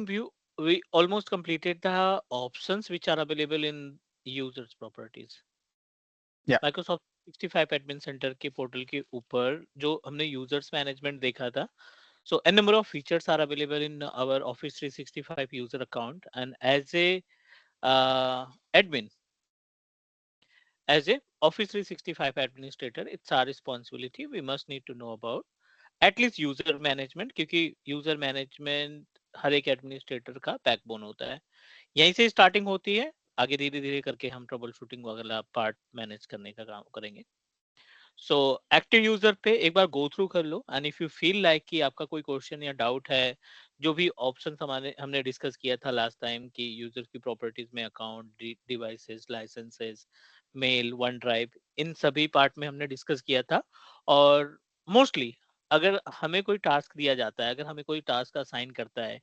view, we almost completed the options which are available in users properties. Yeah. Microsoft 365 admin centre के portal के ऊपर जो हमने users management देखा था, so a number of features are available in our Office 365 user account, and admin as a Office 365 administrator, it's our responsibility, we must need to know about at least user management, क्योंकि user management हर एक administrator का backbone होता है। यहीं से starting होती है, आगे धीरे धीरे करके हम ट्रबल शूटिंग वगैरह पार्ट मैनेज करने का काम करेंगे। सो एक्टिव यूजर पे एक बार गो थ्रू कर लो, and if you feel like कि आपका कोई क्वेश्चन या डाउट है, जो भी ऑप्शन हमारे हमने डिस्कस किया था लास्ट टाइम कि यूजर की प्रॉपर्टीज में account, devices, licences, mail, OneDrive, इन सभी पार्ट में हमने डिस्कस किया था। और मोस्टली अगर हमें कोई टास्क दिया जाता है, अगर हमें कोई टास्क असाइन करता है,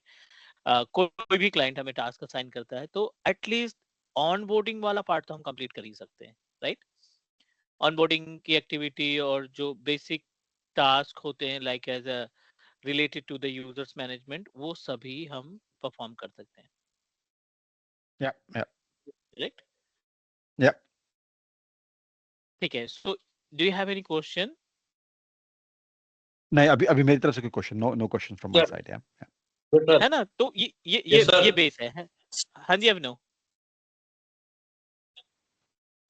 कोई भी क्लाइंट हमें टास्क असाइन करता है, तो एटलीस्ट ऑन बोर्डिंग वाला पार्ट तो हम कंप्लीट कर ही सकते हैं, राइट? ऑनबोर्डिंग की एक्टिविटी और जो बेसिक टास्क होते हैं like as a related to the users management, वो सभी हम परफॉर्म कर सकते हैं, Yeah. Yeah. राइट? Yeah. ठीक है, so do you have any question? नहीं, अभी अभी मेरी तरफ से कोई question, no question from my sir side. या सर है ना? तो यस सर ये बेस है। हाँ जी अभिनव,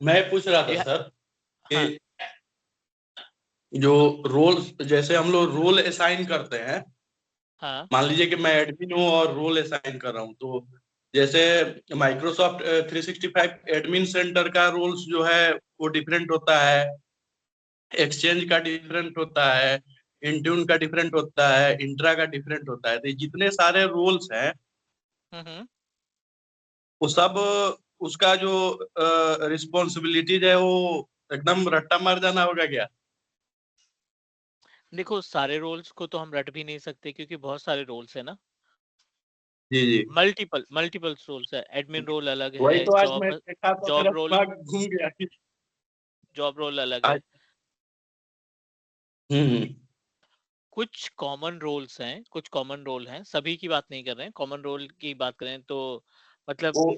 मैं पूछ रहा था यू सर हाँ कि जो रोल, जैसे हम लोग रोल असाइन करते हैं, हाँ मान लीजिए कि मैं एडमिन हूँ और रोल असाइन कर रहा हूँ, तो जैसे माइक्रोसॉफ्ट 365 एडमिन सेंटर का रोल्स जो है वो डिफरेंट होता है, एक्सचेंज का डिफरेंट होता है, इंट्यून का डिफरेंट होता है, इंट्रा का डिफरेंट होता है। तो ये जितने सारे रोल्स हैं हम्म। वो सब, उसका जो रिस्पॉन्सिबिलिटीज है वो एकदम रट्टा मार जाना होगा क्या? देखो, सारे रोल्स को तो हम रट भी नहीं सकते क्योंकि बहुत सारे रोल्स है ना, जी जी, मल्टीपल रोल्स है। एडमिन रोल अलग वही है, तो आज मैं देखा तो मेरा जॉब रोल दिमाग घूम गया। अलग है। आज हम्म कुछ कॉमन रोल्स हैं, कुछ कॉमन रोल हैं, सभी की बात नहीं कर रहे हैं, कॉमन रोल की बात करें तो मतलब वो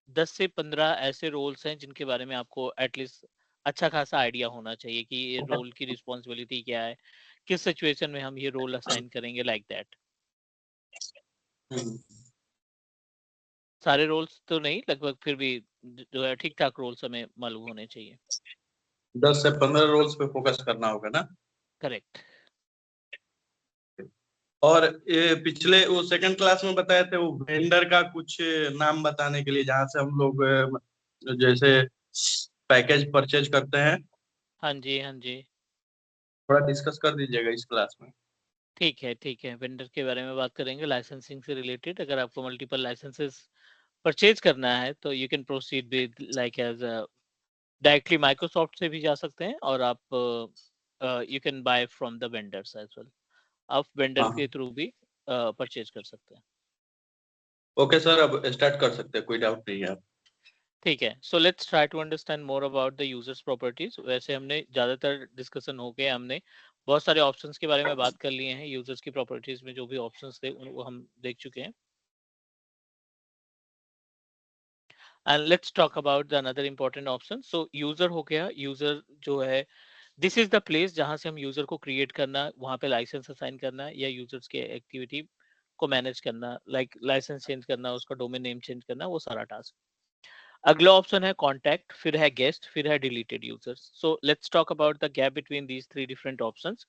10 से 15 ऐसे रोल्स हैं जिनके बारे में आपको एटलीस्ट अच्छा खासा आइडिया होना चाहिए कि ये रोल की रिस्पॉन्सिबिलिटी क्या है, किस सिचुएशन में हम ये रोल असाइन करेंगे, लाइक दैट। हम्म, सारे रोल्स तो नहीं, लगभग फिर भी जो है ठीक ठाक रोल्स हमें मालूम होने चाहिए। 10 से 15 रोल्स पे फोकस करना होगा ना? करेक्ट। और ये पिछले वो सेकंड क्लास में बताए थे वो वेंडर का कुछ नाम बताने के लिए, जहाँ से हम लोग जैसे पैकेज परचेज करते हैं, हाँ जी हाँ जी, थोड़ा डिस्कस कर दीजिएगा इस क्लास में। ठीक है, वेंडर के बारे में बात करेंगे, लाइसेंसिंग से रिलेटेड। अगर आपको मल्टीपल लाइसेंसेस परचेज करना है तो you can proceed with like as directly Microsoft से भी जा सकते हैं, और आप you can buy from the vendors as well. आप वेंडर हाँ के थ्रू भी परचेज कर सकते हैं। ओके सर, अब स्टार्ट कर सकते हैं, कोई डाउट नहीं है। ठीक है, so let's try to understand more about the users properties. वैसे हमने ज्यादातर डिस्कशन हो गया, हमने बहुत सारे ऑप्शंस के बारे में बात कर लिए हैं। यूजर्स की प्रॉपर्टीज में जो भी ऑप्शंस थे वो हम देख चुके हैं। And let's talk about the another important option. So user हो गया, यूजर जो है दिस इज द प्लेस जहां से हम यूजर को क्रिएट करना, वहां पे लाइसेंस असाइन करना या यूजर्स के एक्टिविटी को मैनेज करना, लाइक लाइसेंस चेंज करना, उसका डोमेन नेम चेंज करना, वो सारा टास्क। अगला ऑप्शन है कॉन्टैक्ट, फिर है गेस्ट, फिर है deleted users. So let's talk about the gap between these three different options.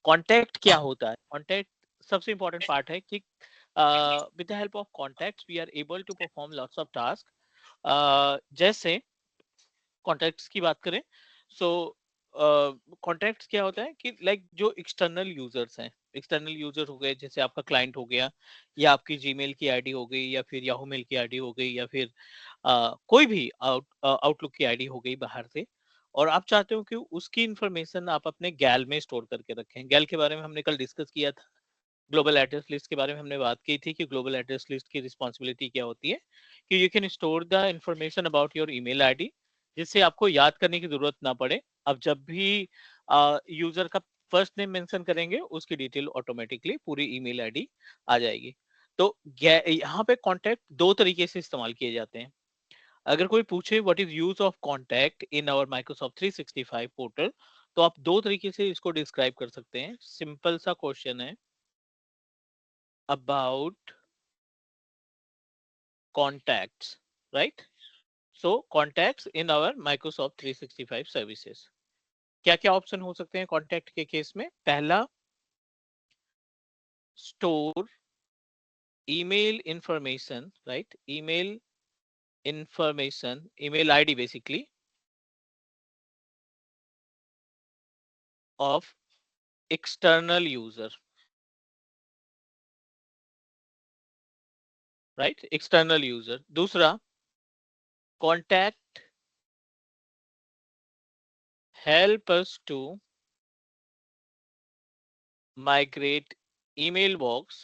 Contact क्या होता है? कॉन्टैक्ट सबसे इंपॉर्टेंट पार्ट है कि with the help of contacts we are able to perform lots of task. जैसे contacts की बात करें, सो कॉन्टैक्ट्स क्या होता है कि लाइक जो एक्सटर्नल यूजर्स हैं, एक्सटर्नल यूजर हो गए, जैसे आपका क्लाइंट हो गया, या आपकी जीमेल की आईडी हो गई, या फिर याहू मेल की आईडी हो गई, या फिर कोई भी आउटलुक की आईडी हो गई बाहर से, और आप चाहते हो कि उसकी इंफॉर्मेशन आप अपने गैल में स्टोर करके रखें। गैल के बारे में हमने कल डिस्कस किया था, ग्लोबल एड्रेस लिस्ट के बारे में हमने बात की थी कि ग्लोबल एड्रेस लिस्ट की रिस्पॉन्सिबिलिटी क्या होती है, कि you can store the information about your email ID, जिससे आपको याद करने की जरूरत ना पड़े। अब जब भी यूजर का फर्स्ट नेम मेंशन करेंगे, उसकी डिटेल ऑटोमेटिकली पूरी ईमेल आईडी आ जाएगी। तो यहाँ पे कॉन्टैक्ट दो तरीके से इस्तेमाल किए जाते हैं। अगर कोई पूछे what is use of contact in our Microsoft 365 portal, तो आप दो तरीके से इसको डिस्क्राइब कर सकते हैं। सिंपल सा क्वेश्चन है about contacts, right? So contacts in our Microsoft 365 services. क्या क्या ऑप्शन हो सकते हैं कॉन्टैक्ट के केस में? पहला, store email information, right? Email information, email ID basically of external user, right? External user. दूसरा, contact help us to migrate email box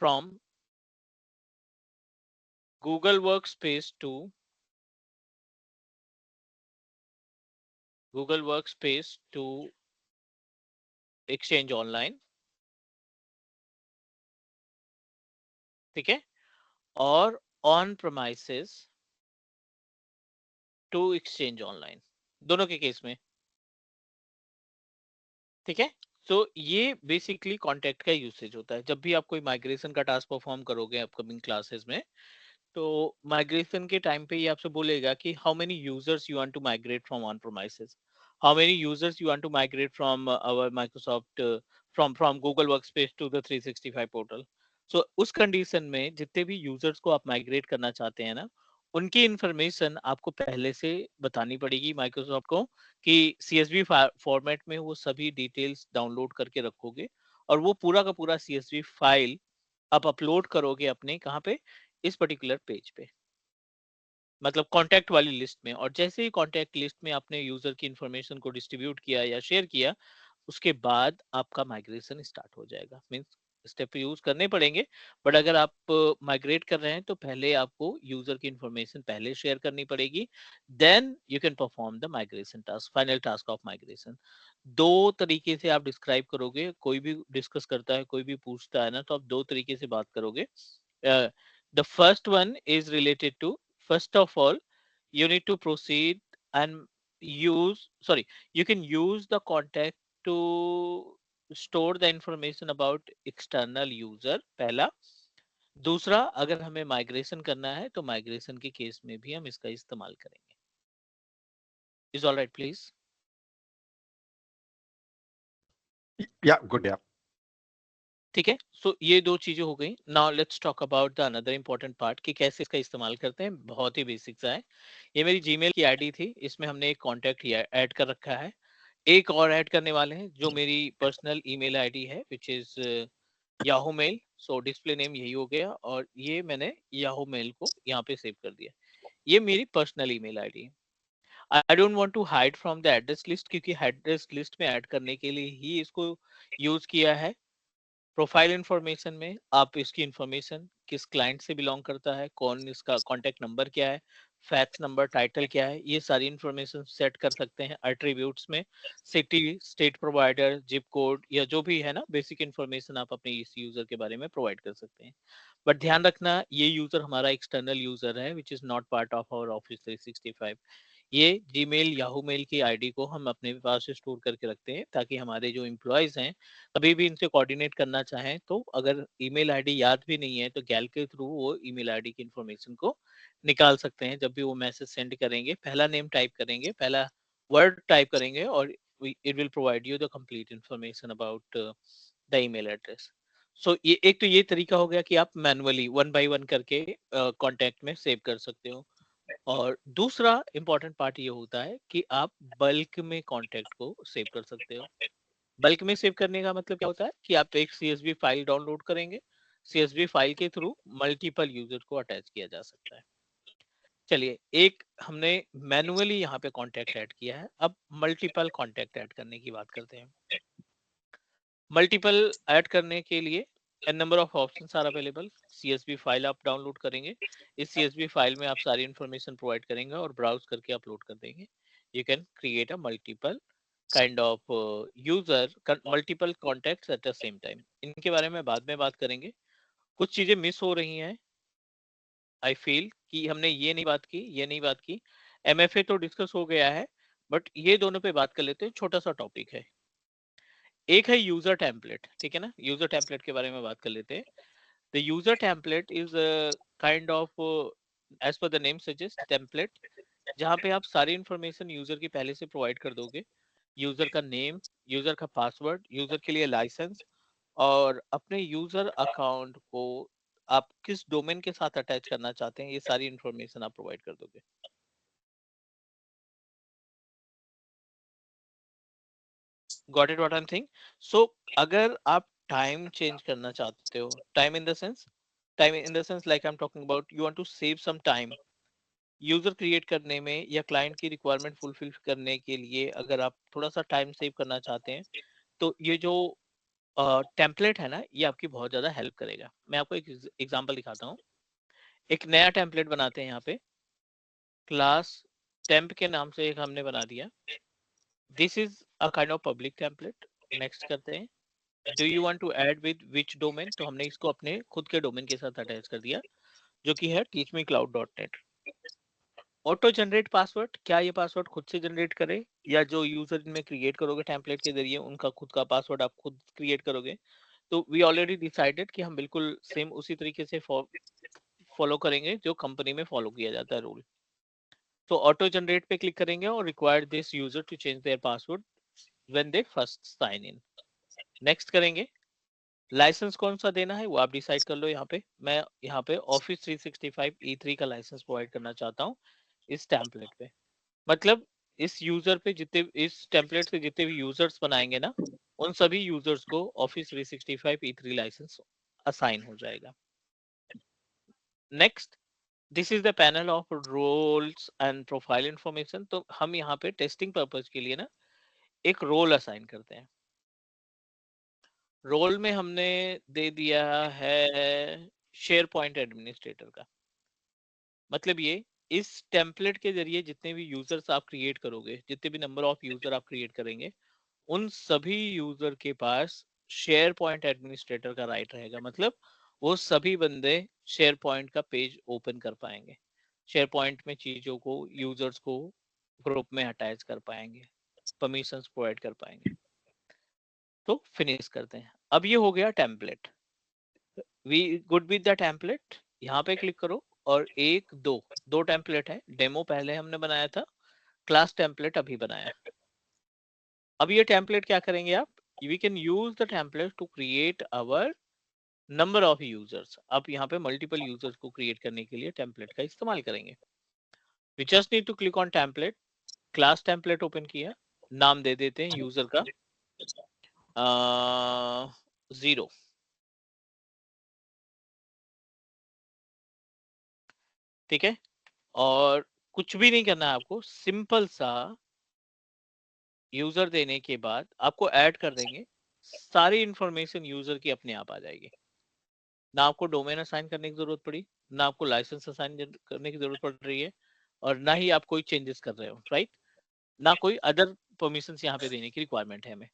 from Google Workspace to Exchange Online, ठीक है? और on premises to Exchange Online, दोनों के case में, ठीक है? तो ये बेसिकली कॉन्टैक्ट का यूसेज होता है जब भी आप कोई माइग्रेशन का टास्क परफॉर्म करोगे अपकमिंग क्लासेस में। तो माइग्रेशन के टाइम पे ये आपसे बोलेगा कि how many users you want to migrate from on premises, how many users you want to migrate from our Microsoft from Google Workspace to the 365 portal. So उस condition में जितने भी यूजर्स को आप माइग्रेट करना चाहते हैं ना, उनकी इंफॉर्मेशन आपको पहले से बतानी पड़ेगी माइक्रोसॉफ्ट को कि CSV फॉर्मेट में वो सभी डिटेल्स डाउनलोड करके रखोगे और वो पूरा का पूरा CSV फाइल आप अपलोड करोगे अपने कहाँ पे, इस पर्टिकुलर पेज पे, मतलब कॉन्टैक्ट वाली लिस्ट में। और जैसे ही कॉन्टैक्ट लिस्ट में आपने यूजर की इंफॉर्मेशन को डिस्ट्रीब्यूट किया या शेयर किया, उसके बाद आपका माइग्रेशन स्टार्ट हो जाएगा। मींस स्टेप यूज करने पड़ेंगे, बट अगर आप माइग्रेट कर रहे हैं तो पहले आपको यूजर की इंफॉर्मेशन पहले शेयर करनी पड़ेगी, then you can perform the migration task, final task of migration. दो तरीके से आप डिस्क्राइब करोगे, कोई भी डिस्कस करता है, कोई भी पूछता है ना, तो आप दो तरीके से बात करोगे। The first one is related to, first of all you need to proceed and use, sorry, you can use the contact to store the information about external user, पहला। दूसरा, अगर हमें माइग्रेशन करना है तो माइग्रेशन के केस में भी हम इसका इस्तेमाल करेंगे। Is all right please? Yeah, good. Yeah. ठीक है, सो ये दो चीजें हो गई। Now let's talk about the another important part कि कैसे इसका इस्तेमाल करते हैं। बहुत ही बेसिक सा है। ये मेरी जीमेल की आईडी थी, इसमें हमने एक कॉन्टैक्ट ऐड कर रखा है। एक और ऐड करने वाले हैं जो मेरी पर्सनल ईमेल आईडी है, which is Yahoo mail. So display name यही हो गया और ये मैंने याहू मेल को यहाँ पे सेव कर दिया। ये मेरी पर्सनल ईमेल आईडी है। I don't want to hide from the address list, क्योंकि एड्रेस लिस्ट में ऐड करने के लिए ही इसको यूज किया है। प्रोफाइल इंफॉर्मेशन में आप इसकी इंफॉर्मेशन, किस क्लाइंट से बिलोंग करता है, कौन, इसका कॉन्टेक्ट नंबर क्या है, फैक्स नंबर, टाइटल क्या है, ये सारी इंफॉर्मेशन सेट कर सकते हैं। एट्रीब्यूट्स में city, state provider, zip code या जो भी है ना बेसिक इंफॉर्मेशन आप अपने इस यूजर के बारे में प्रोवाइड कर सकते हैं। बट ध्यान रखना, ये यूजर हमारा एक्सटर्नल यूजर है, which is not part of our office 365। ये जीमेल, याहू मेल की आईडी को हम अपने पास स्टोर करके रखते हैं ताकि हमारे जो एम्प्लॉयज हैं कभी भी इनसे कोऑर्डिनेट करना चाहें तो अगर ईमेल आईडी याद भी नहीं है तो गैल के थ्रू वो ईमेल आईडी की इंफॉर्मेशन को निकाल सकते हैं। जब भी वो मैसेज सेंड करेंगे, पहला नेम टाइप करेंगे, पहला वर्ड टाइप करेंगे और it will provide you the complete information about the email address. So ये एक तो ये तरीका हो गया कि आप मैनुअली वन बाय वन करके कॉन्टेक्ट में सेव कर सकते हो। और दूसरा इंपॉर्टेंट पार्ट ये होता है कि आप बल्क में कॉन्टेक्ट को सेव कर सकते हो। बल्क में सेव करने का मतलब क्या होता है कि आप एक CSV फाइल डाउनलोड करेंगे, CSV फाइल के थ्रू मल्टीपल यूजर को अटैच किया जा सकता है। चलिए, एक हमने मैनुअली यहाँ पे कॉन्टेक्ट ऐड किया है, अब मल्टीपल कॉन्टेक्ट ऐड करने की बात करते हैं। मल्टीपल ऐड करने के लिए n number of options are available. CSV file आप डाउनलोड करेंगे, इस CSV फाइल में आप सारी इंफॉर्मेशन प्रोवाइड करेंगे और ब्राउज करके अपलोड कर देंगे। You can create a multiple kind of user multiple contacts at the same time. इनके बारे में बाद में बात करेंगे। कुछ चीजें मिस हो रही हैं आई फील कि हमने ये नहीं बात की। एमएफए तो डिस्कस हो गया है, बट ये दोनों पे बात कर लेते हैं। छोटा सा टॉपिक है, एक है यूजर टेम्पलेट, ठीक है ना। यूजर टेम्पलेट के बारे में बात कर लेते हैं। The user template is kind of as per the name suggest template, जहाँ पे आप सारी इंफॉर्मेशन यूजर की पहले से प्रोवाइड कर दोगे। यूजर का नेम, यूजर का पासवर्ड, यूजर के लिए लाइसेंस, और अपने यूजर अकाउंट को आप किस डोमेन के साथ अटैच करना चाहते हैं, ये सारी इंफॉर्मेशन आप प्रोवाइड कर दोगे। Got it what I am saying? So अगर आप टाइम चेंज करना चाहते हो, time in the sense, like I am talking about you want to save some time user create करने में या क्लाइंट की रिक्वायरमेंट फुलफिल करने के लिए, अगर आप थोड़ा सा टाइम सेव करना चाहते हैं, तो ये जो टेम्पलेट है ना, ये आपकी बहुत ज्यादा हेल्प करेगा। मैं आपको एक एग्जांपल दिखाता हूँ। एक नया टेम्पलेट बनाते हैं यहाँ पे, क्लास टेम्प के नाम से एक हमने बना दिया। This is a kind of public template. Next करते हैं। Do you want to add with which domain, तो हमने इसको अपने खुद के डोमेन के साथ अटैच कर दिया, जो कि है teachmecloud.net। ऑटो जनरेट पासवर्ड, क्या ये पासवर्ड खुद से जनरेट करे या जो यूजर इनमें क्रिएट करोगे टेम्पलेट के जरिए उनका खुद का पासवर्ड आप खुद क्रिएट करोगे? तो वी ऑलरेडी डिसाइडेड कि हम बिल्कुल सेम उसी तरीके से फॉलो करेंगे जो कंपनी में फॉलो किया जाता है रूल। तो ऑटो जनरेट पे क्लिक करेंगे और require this user to change their password when they first sign in. Next करेंगे। लाइसेंस कौन सा देना है वो आप डिसाइड कर लो। यहाँ पे मैं यहाँ पे ऑफिस 365 E3 का लाइसेंस प्रोवाइड करना चाहता हूँ इस टेम्पलेट पे। मतलब इस यूजर पे जितने, इस टेम्पलेट से जितने भी यूजर्स बनाएंगे ना, उन सभी यूजर्स को ऑफिस 365 E3 लाइसेंस असाइन हो जाएगा। Next, this is the panel of roles and profile information. तो हम यहाँ पे टेस्टिंग पर्पज के लिए ना एक रोल असाइन करते हैं। रोल में हमने दे दिया है शेयर पॉइंट एडमिनिस्ट्रेटर का। मतलब ये, इस टेम्पलेट के जरिए जितने भी यूजर्स आप क्रिएट करोगे, जितने भी नंबर ऑफ यूजर आप क्रिएट करेंगे, उन सभी यूजर के पास शेयर पॉइंट एडमिनिस्ट्रेटर का राइट रहेगा। मतलब वो सभी बंदे शेयर पॉइंट का पेज ओपन कर पाएंगे, शेयर पॉइंट में चीजों को, यूजर्स को ग्रुप में अटैच कर पाएंगे, परमिशंस प्रोवाइड कर पाएंगे। तो फिनिश करते हैं। अब ये हो गया template. We good with the template. यहाँ पे क्लिक करो और एक दो टेम्पलेट है। डेमो पहले हमने बनाया था, क्लास टेम्पलेट अभी बनाया। अब ये टेम्पलेट क्या करेंगे आप, we can use the template to create our number of users. आप यहाँ पे मल्टीपल यूजर्स को क्रिएट करने के लिए टेम्पलेट का इस्तेमाल करेंगे। We just need to click on template, class template open किया, नाम दे देते हैं यूजर का 0। ठीक है, और कुछ भी नहीं करना है आपको, सिंपल सा यूजर देने के बाद आपको ऐड कर देंगे। सारी इंफॉर्मेशन यूजर की अपने आप आ जाएगी। ना आपको डोमेन असाइन करने की जरूरत पड़ी, ना आपको लाइसेंस असाइन करने की जरूरत पड़ रही है, और ना ही आप कोई चेंजेस कर रहे हो, राइट। ना कोई अदर परमिशंस यहाँ पे देने की रिक्वायरमेंट है हमें,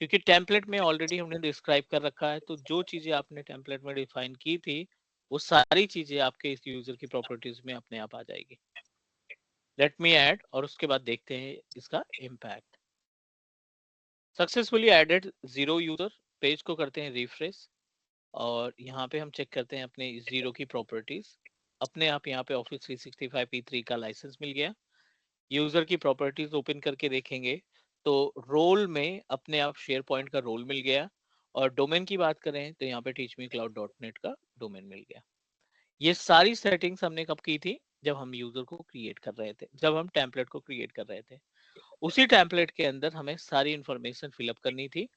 क्योंकि टेम्पलेट में ऑलरेडी हमने डिस्क्राइब कर रखा है। तो जो चीजें आपने टेम्पलेट में डिफाइन की थी, वो सारी चीजें आपके इस यूजर की प्रॉपर्टीज में अपने आप आ जाएगी। लेट मी ऐड, और उसके बाद देखते हैं इसका impact. Successfully added 0 user. Page को करते हैं रिफ्रेश, और यहाँ पे हम चेक करते हैं अपने 0 की प्रॉपर्टीज। अपने आप यहाँ पे ऑफिस 365 E3 का लाइसेंस मिल गया। यूजर की प्रॉपर्टीज ओपन करके देखेंगे तो रोल में अपने आप शेयर पॉइंट का रोल मिल गया, और डोमेन की बात करें तो यहाँ पे teachmecloud.net का डोमेन मिल गया। ये सारी सेटिंग्स हमने कब की थी, जब हम यूजर को क्रिएट कर रहे थे, जब हम टेम्पलेट को क्रिएट कर रहे थे। उसी टेम्पलेट के अंदर हमें सारी इंफॉर्मेशन फिलअप करनी थी,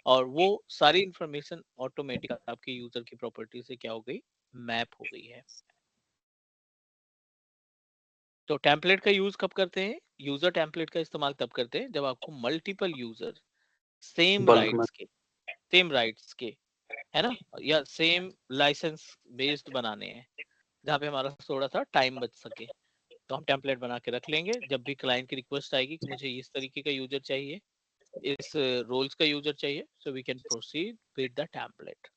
और वो सारी इंफॉर्मेशन ऑटोमेटिक आपके यूजर की प्रॉपर्टी से क्या हो गई, मैप हो गई है। तो टेम्पलेट का यूज कब करते हैं, यूजर टेम्पलेट का इस्तेमाल तब करते हैं जब आपको मल्टीपल यूजर सेम बल्क में। राइट्स के, है ना, या सेम लाइसेंस बेस्ड बनाने हैं, जहाँ पे हमारा थोड़ा सा टाइम बच सके। तो हम टेम्पलेट बना के रख लेंगे। जब भी क्लाइंट की रिक्वेस्ट आएगी कि मुझे इस तरीके का यूजर चाहिए, इस रोल्स का यूजर चाहिए, so we can proceed with the template.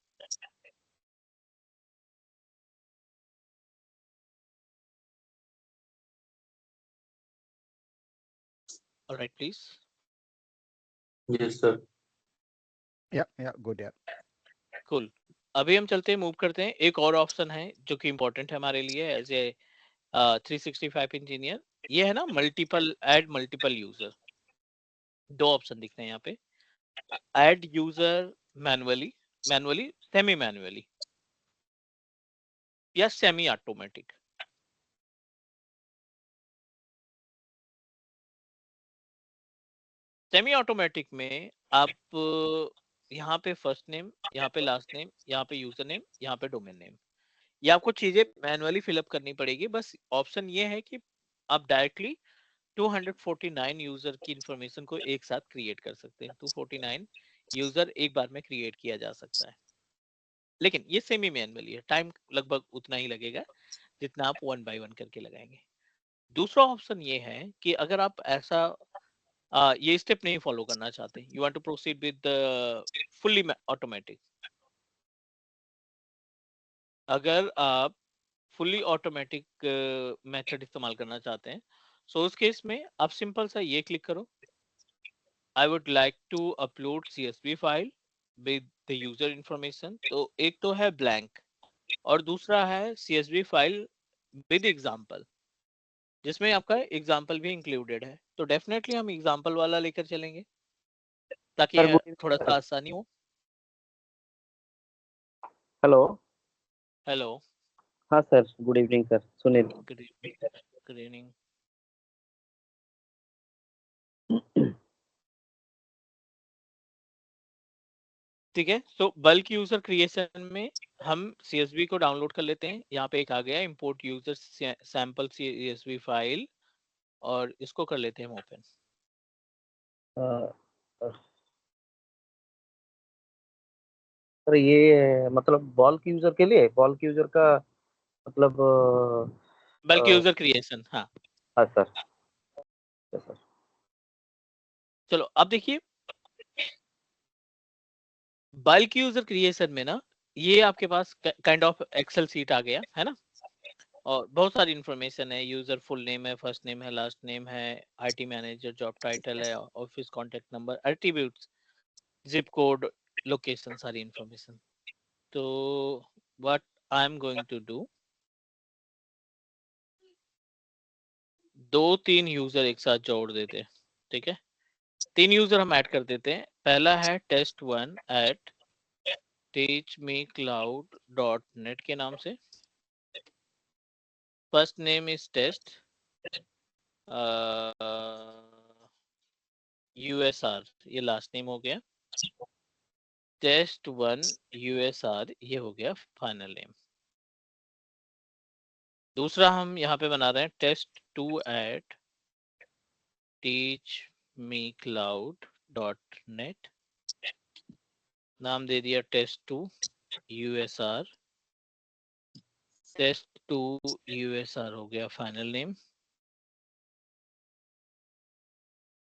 Alright please. Yes sir. Yeah, good. Yeah. Cool. अभी हम चलते हैं, मूव करते हैं। एक और ऑप्शन है जो कि इंपॉर्टेंट है हमारे लिए एज ए 365 इंजीनियर। ये है ना मल्टीपल, ऐड मल्टीपल यूजर। दो ऑप्शन दिख रहे हैं यहाँ पे, add user manually semi manually या सेमी ऑटोमेटिक। सेमी ऑटोमेटिक में आप यहाँ पे फर्स्ट नेम, यहाँ पे लास्ट नेम, यहाँ पे यूजर नेम, यहाँ पे डोमेन नेम, ये आपको चीजें मैनुअली फिलअप करनी पड़ेगी। बस ऑप्शन ये है कि आप डायरेक्टली 249 यूजर की इंफॉर्मेशन को एक साथ क्रिएट कर सकते हैं। 249 यूजर एक बार में क्रिएट किया जा सकता है, लेकिन ये सेमी मैनुअली है। टाइम लगभग उतना ही लगेगा जितना आप 1 बाय 1 करके लगाएंगे। दूसरा ऑप्शन ये है कि अगर आप ऐसा ये स्टेप नहीं फॉलो करना चाहते, you want to proceed with fully automatic. अगर आप फुल्ली ऑटोमेटिक मेथड इस्तेमाल करना चाहते हैं, सो उस केस में आप सिंपल सा ये क्लिक करो, I would like to upload CSV file with the user information. तो एक तो है ब्लैंक और दूसरा है CSV फाइल विद एग्जांपल, जिसमें आपका एग्जांपल भी इंक्लूडेड है। तो डेफिनेटली हम एग्जांपल वाला लेकर चलेंगे ताकि सर गुड इवनिंग थोड़ा सर। सा आसानी हो। हेलो। हेलो, हाँ sir, good evening sir, Sunil. Good evening. ठीक है, सो बल्क यूजर क्रिएशन में हम CSV को डाउनलोड कर लेते हैं। यहाँ पे एक आ गया import user sample CSV file, और इसको कर लेते हैं हम ओपन। सर ये मतलब बल्क यूजर के लिए, बल्क यूजर का मतलब बल्क यूजर क्रिएशन, हाँ। हाँ सर। yes, sir. चलो अब देखिए, बल्क यूजर क्रिएशन में ना ये आपके पास काइंड ऑफ एक्सेल सीट आ गया है ना, और बहुत सारी इंफॉर्मेशन है। यूजर फुल नेम है, फर्स्ट नेम है, लास्ट नेम है, IT मैनेजर जॉब टाइटल है, office contact number, attributes, zip code, location, सारी इंफॉर्मेशन। तो what I am going to do, 2-3 user एक साथ जोड़ देते हैं। ठीक है, 3 यूजर हम ऐड कर देते हैं। पहला है test1 at teachmecloud.net के नाम से। First name is test, USR, ये लास्ट नेम हो गया। test1 USR, ये हो गया फाइनल नेम। दूसरा हम यहाँ पे बना रहे हैं test2 at teachmecloud.net, नाम दे दिया test2 USR, test2 USR हो गया final name.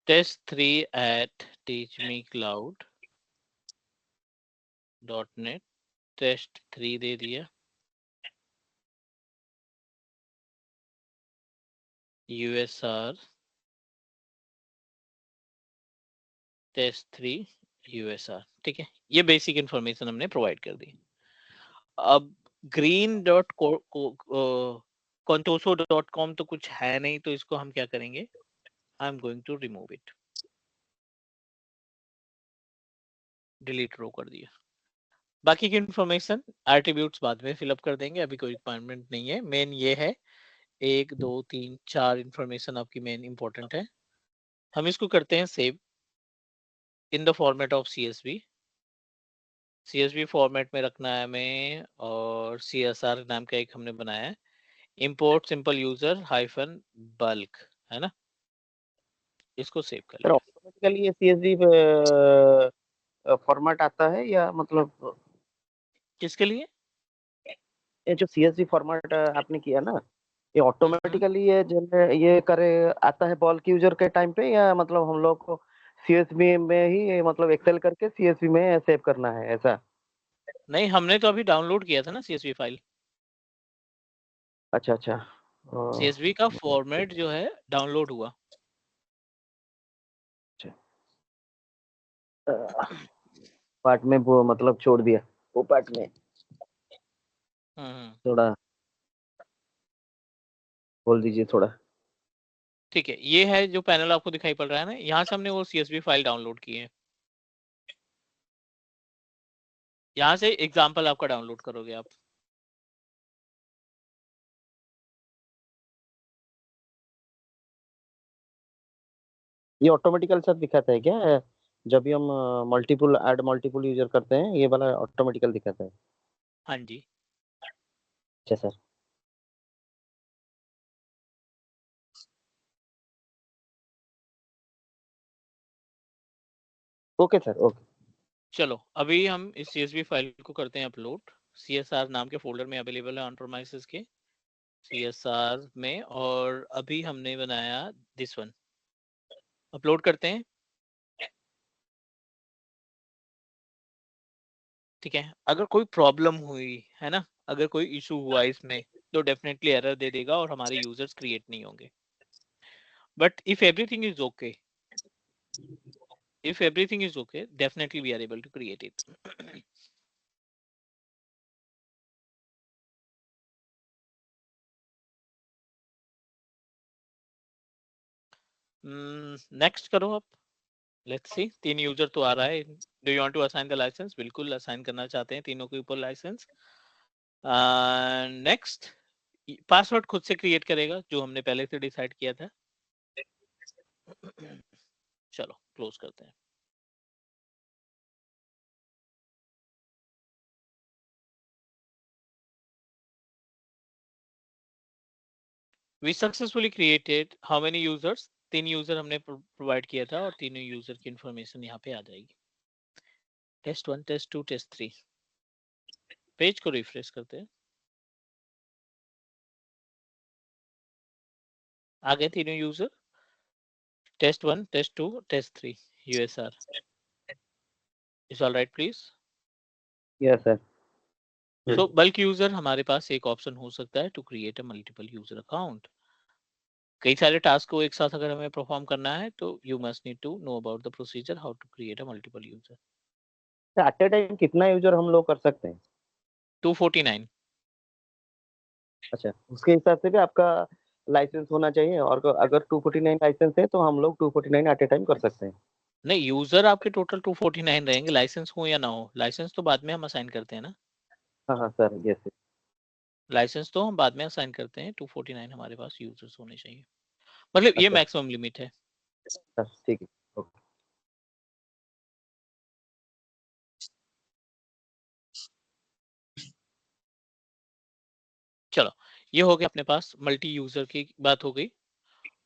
test3 at teachmecloud.net, test3 दे दिया, USR test3 USR। ठीक है, ये बेसिक इंफॉर्मेशन हमने प्रोवाइड कर दी। अब green.contoso.com तो कुछ है नहीं, तो इसको हम क्या करेंगे, I am going to remove it, delete row कर दिया। बाकी की इंफॉर्मेशन एट्रीब्यूट्स बाद में फिलअप कर देंगे, अभी कोई रिक्वायरमेंट नहीं है। मेन ये है 1 2 3 4 इंफॉर्मेशन आपकी मेन इंपॉर्टेंट है। हम इसको करते हैं save in the format of CSV format में रखना है हमें, और CSR नाम का एक हमने बनाया है, import simple user hyphen bulk, है ना। इसको सेव कर सर लिया। ऑटोमेटिकली ये CSV फॉर्मेट आता है या मतलब किसके लिए? ये जो CSV फॉर्मेट आपने किया ना, ये ऑटोमेटिकली ये करे आता है बल्क यूजर के टाइम पे, या मतलब हम लोग को सीएसवी में ही मतलब एक्सेल करके सीएसवी में सेव करना है ऐसा? नहीं, हमने तो अभी डाउनलोड किया था ना CSV फाइल। अच्छा अच्छा। CSV का फॉर्मेट जो है डाउनलोड हुआ। पार्ट में वो मतलब छोड़ दिया, वो पार्ट में थोड़ा बोल दीजिए थोड़ा। ठीक है, ये है जो पैनल आपको दिखाई पड़ रहा है ना, यहाँ से हमने वो CSV फाइल डाउनलोड की है। यहाँ से एग्जाम्पल आपका डाउनलोड करोगे आप। ये ऑटोमेटिकल सब दिखाता है क्या, जब भी हम मल्टीपल यूजर करते हैं ये वाला ऑटोमेटिकल दिखाता है? हाँ जी। अच्छा सर। Okay sir, okay. चलो अभी हम इस CSV फाइल को करते हैं अपलोड। CSR नाम के फोल्डर में अवेलेबल है ऑन प्रोमाइसेस के CSR में, और अभी हमने बनाया दिस वन। अपलोड करते हैं। ठीक है, अगर कोई प्रॉब्लम हुई है ना, अगर कोई इशू हुआ इसमें, तो डेफिनेटली एरर दे देगा और हमारे यूजर्स क्रिएट नहीं होंगे। But if everything is okay, definitely we are able to create it. Next करो आप। लेट्स सी, 3 यूजर तो आ रहा है। Do you want to assign the license? बिल्कुल असाइन करना चाहते हैं तीनों के ऊपर लाइसेंस। नेक्स्ट, पासवर्ड खुद से क्रिएट करेगा जो हमने पहले से डिसाइड किया था। चलो क्लोज करते हैं। We successfully created how many users? 3 user हमने प्रोवाइड किया था और तीनों यूजर की इंफॉर्मेशन यहाँ पे आ जाएगी। Test 1, test 2, test 3। पेज को रिफ्रेश करते हैं। आ गए तीनों user. Test 1, test 2, test 3 USR। Is all right please? Yes sir. So bulk user हमारे पास एक ऑप्शन हो सकता है to create a multiple user account. कई सारे टास्क को एक साथ अगर हमें परफॉर्म करना है तो you must need to know about the procedure how to create a multiple user. At a time कितना यूजर हम लोग कर सकते हैं? 249। अच्छा, उसके हिसाब से भी आपका लाइसेंस होना चाहिए, और अगर 249 लाइसेंस है तो हम लोग 249 एट ए टाइम कर सकते हैं? नहीं, यूजर आपके टोटल 249 रहेंगे, लाइसेंस हो या ना हो। लाइसेंस तो बाद में हम असाइन करते हैं ना। हाँ हाँ सर, यस। लाइसेंस तो हम बाद में असाइन करते हैं। 249 हमारे पास यूजर्स होने चाहिए, मतलब ये अच्छा मैक्सिमम लिमिट है। सर, ठीक है, ओके। चलो, ये हो गया अपने पास मल्टी यूजर की बात हो गई।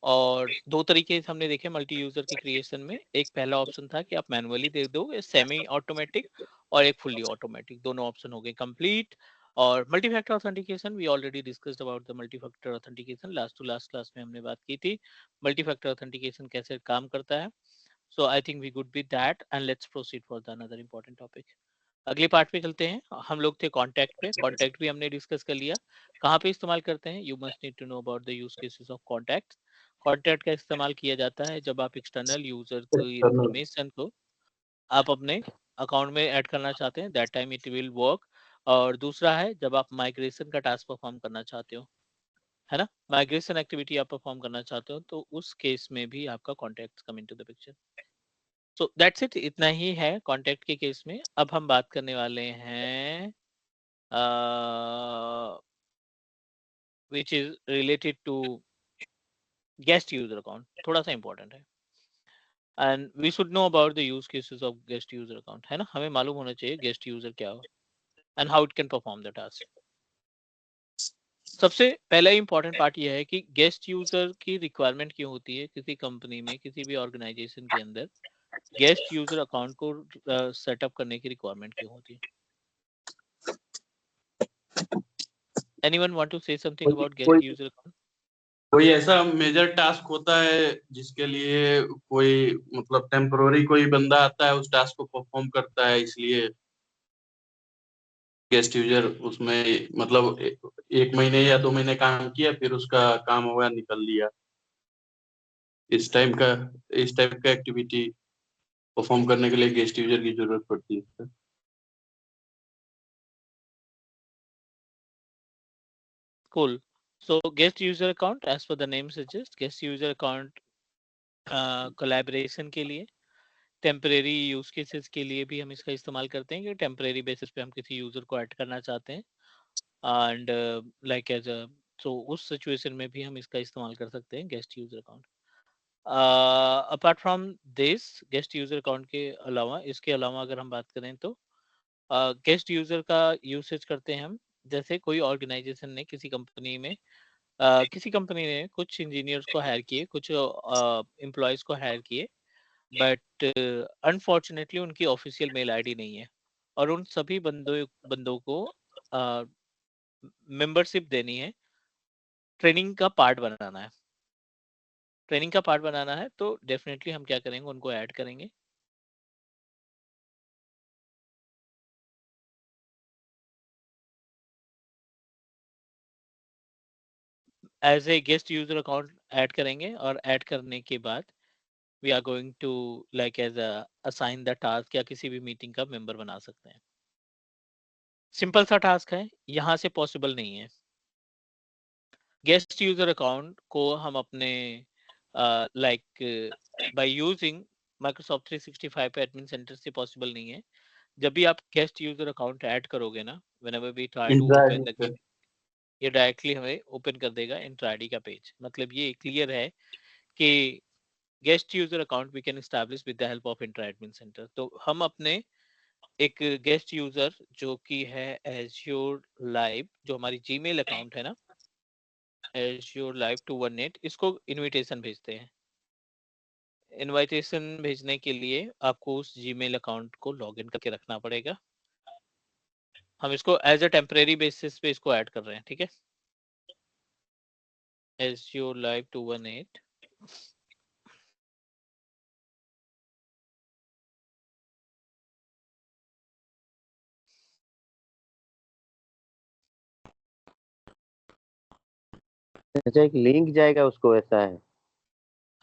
और दो तरीके से हमने देखे मल्टी यूजर की क्रिएशन में। एक पहला ऑप्शन था कि आप मैनुअली दे दो, सेमी ऑटोमेटिक, और एक फुल्ली ऑटोमेटिक। दोनों ऑप्शन हो गए कंप्लीट। और multi factor authentication, we already discussed about the multi factor authentication. Last to last class में हमने बात की थी मल्टी फैक्टर ऑथेंटिकेशन कैसे काम करता है। So I think we good with that, and let's proceed for the another important topic. अगले पार्ट पे चलते हैं। हम लोग थे कॉन्टैक्ट पे। कॉन्टैक्ट भी हमने डिस्कस कर लिया। कहाँ पे इस्तेमाल करते हैं? You must need to know about the use cases of contact. Contact का इस्तेमाल किया जाता है जब आप एक्सटर्नल यूजर की इंफॉर्मेशन को आप अपने अकाउंट में ऐड करना चाहते हैं, that time it will work. और दूसरा है जब आप माइग्रेशन का टास्क परफॉर्म करना चाहते हो, है ना, माइग्रेशन एक्टिविटी आप परफॉर्म करना चाहते हो, तो उस केस में भी आपका contact come into the picture. So that's it, इतना ही है कॉन्टैक्ट के केस में। अब हम बात करने वाले हैं which is related to guest user account। थोड़ा सा important है, and we should know about the use cases of guest user account, है ना। हमें मालूम होना चाहिए guest user क्या हो and how it can perform the task। सबसे पहला इंपॉर्टेंट पार्ट यह है कि गेस्ट यूजर की रिक्वायरमेंट क्यों होती है किसी कंपनी में, किसी भी ऑर्गेनाइजेशन के अंदर गेस्ट यूजर अकाउंट को सेटअप करने की रिक्वायरमेंट क्यों होती है। Anyone want to say something about guest कोई user account? कोई ऐसा मेजर टास्क होता है जिसके लिए कोई मतलब टेम्पोररी कोई बंदा आता है उस टास्क को परफॉर्म करता है, इसलिए गेस्ट यूजर उसमें मतलब एक महीने या 2 महीने काम किया फिर उसका काम हुआ निकल लिया, इस टाइम का इस टाइप का एक्टिविटी परफॉर्म करने के लिए गेस्ट यूजर की जरूरत पड़ती है। Cool. So guest user account, as per the name suggests, guest user account collaboration के लिए, टेम्परेरी यूज केसेस के लिए भी हम इसका इस्तेमाल करते हैं कि टेम्परेरी बेसिस पे हम किसी यूजर को ऐड करना चाहते हैं एंड लाइक एज अ, सो उस सिचुएशन में भी हम इसका इस्तेमाल कर सकते हैं guest user account. Apart from this guest user account के अलावा, इसके अलावा अगर हम बात करें तो गेस्ट यूजर का यूसेज करते हैं हम, जैसे कोई ऑर्गेनाइजेशन ने किसी कंपनी ने कुछ इंजीनियर्स को हायर किए, कुछ एम्प्लॉयज को हायर किए, बट अनफॉर्चुनेटली उनकी ऑफिशियल मेल आईडी नहीं है और उन सभी बंदों को मेंबरशिप देनी है, ट्रेनिंग का पार्ट बनाना है। ट्रेनिंग का पार्ट बनाना है तो डेफिनेटली हम क्या करेंगे, उनको ऐड करेंगे। As a guest user account add करेंगे और ऐड करने के बाद we are going to like as assign the task या किसी भी मीटिंग का मेंबर बना सकते हैं। सिंपल सा टास्क है, यहाँ से पॉसिबल नहीं है। गेस्ट यूजर अकाउंट को हम अपने like by using Microsoft 365 admin centre से पॉसिबल नहीं है। जब भी आप गेस्ट यूजर अकाउंट ऐड करोगे ना, whenever we try to open the, ये डायरेक्टली हमें ओपन कर देगा इंट्रा आईडी का पेज। मतलब ये क्लियर है कि guest user account we can establish with the help of Entra admin centre. तो हम अपने एक गेस्ट यूजर जो कि है एज्योर लाइव, जो हमारी जीमेल अकाउंट है ना, एज्योर लाइव 218, इसको इनविटेशन भेजते हैं। इनविटेशन भेजने के लिए आपको उस जीमेल अकाउंट को लॉगिन करके रखना पड़ेगा। हम इसको एज अ टेम्परेरी बेसिस पे इसको ऐड कर रहे हैं, ठीक है। एज्योर लाइव 218, अच्छा, एक लिंक जाएगा उसको, ऐसा है?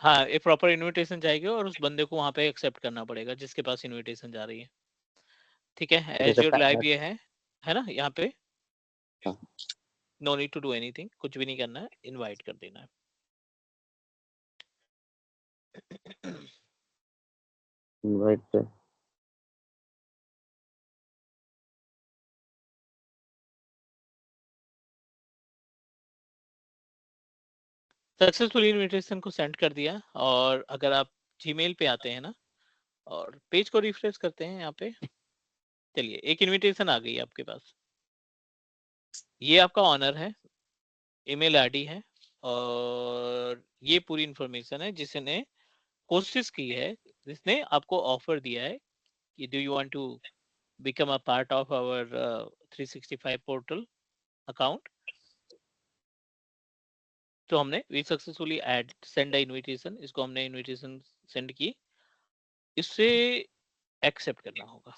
हाँ, एक प्रॉपर इनविटेशन जाएगी और उस बंदे को वहां पे एक्सेप्ट करना पड़ेगा जिसके पास इनविटेशन जा रही है, ठीक है। अच्छा, एज्योर लाइव ये है ना, यहाँ पे हाँ। No need to do anything, कुछ भी नहीं करना है, इनवाइट कर देना है। राइट। सक्सेसफुल इनविटेशन को सेंड कर दिया। और अगर आप जीमेल पे आते हैं ना और पेज को रिफ्रेश करते हैं, यहाँ पे चलिए एक इनविटेशन आ गई है आपके पास। ये आपका ऑनर है, ईमेल आईडी है और ये पूरी इंफॉर्मेशन है जिसने कोशिश की है, जिसने आपको ऑफर दिया है कि do you want to become a part of our 365 portal account. तो हमने we successfully add send a invitation, इसको हमने इनविटेशन सेंड की, इससे एक्सेप्ट करना होगा।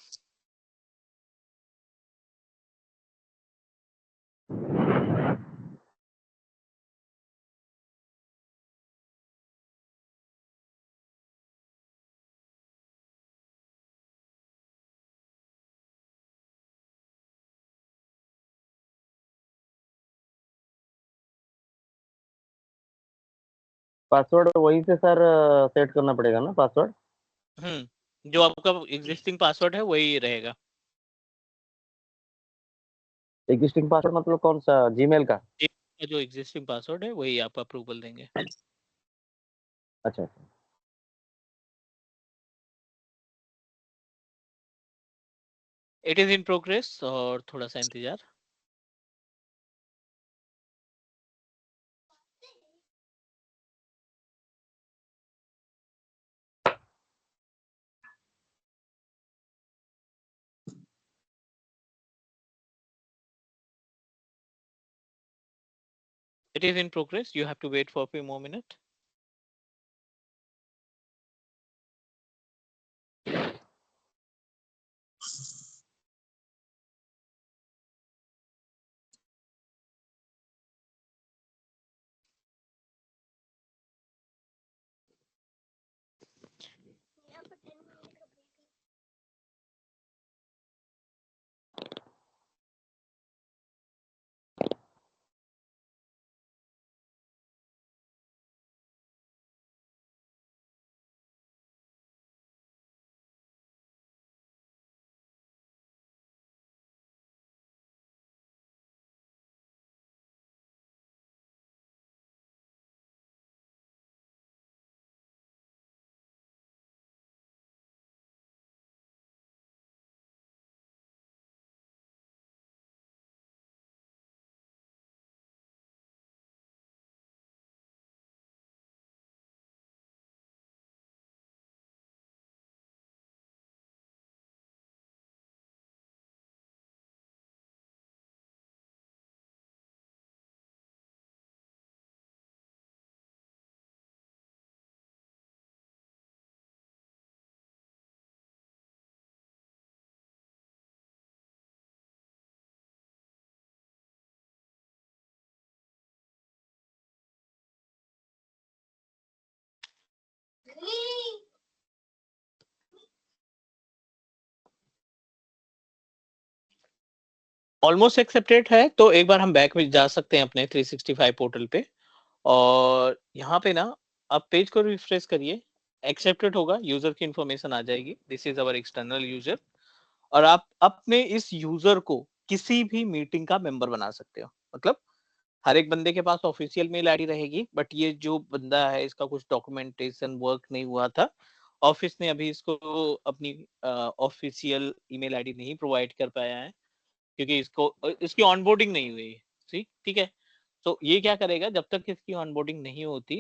पासवर्ड वहीं से सर सेट करना पड़ेगा ना पासवर्ड? जो आपका एग्जिस्टिंग पासवर्ड है वही रहेगा। एग्जिस्टिंग पासवर्ड मतलब कौन सा, जीमेल का? जो एग्जिस्टिंग पासवर्ड है वही आप अप्रूवल देंगे। अच्छा। इट इज इन प्रोग्रेस और थोड़ा सा इंतजार। It is in progress. You have to wait for a few more minutes. Almost accepted है, तो एक बार हम बैक में जा सकते हैं अपने 365 पोर्टल पे, और यहाँ पे ना आप पेज को रिफ्रेश करिए, एक्सेप्टेड होगा, यूजर की इंफॉर्मेशन आ जाएगी, this is our external user, और आप अपने इस यूजर को किसी भी मीटिंग का मेंबर बना सकते हो। मतलब हर एक बंदे के पास ऑफिशियल मेल आईडी रहेगी, बट ये जो बंदा है इसका कुछ डॉक्यूमेंटेशन वर्क नहीं हुआ था, ऑफिस ने अभी इसको अपनी ऑफिशियल ईमेल आईडी नहीं प्रोवाइड कर पाया है, क्योंकि इसकी ऑनबोर्डिंग नहीं हुई। ठीक है, तो ये क्या करेगा, जब तक इसकी ऑनबोर्डिंग नहीं होती,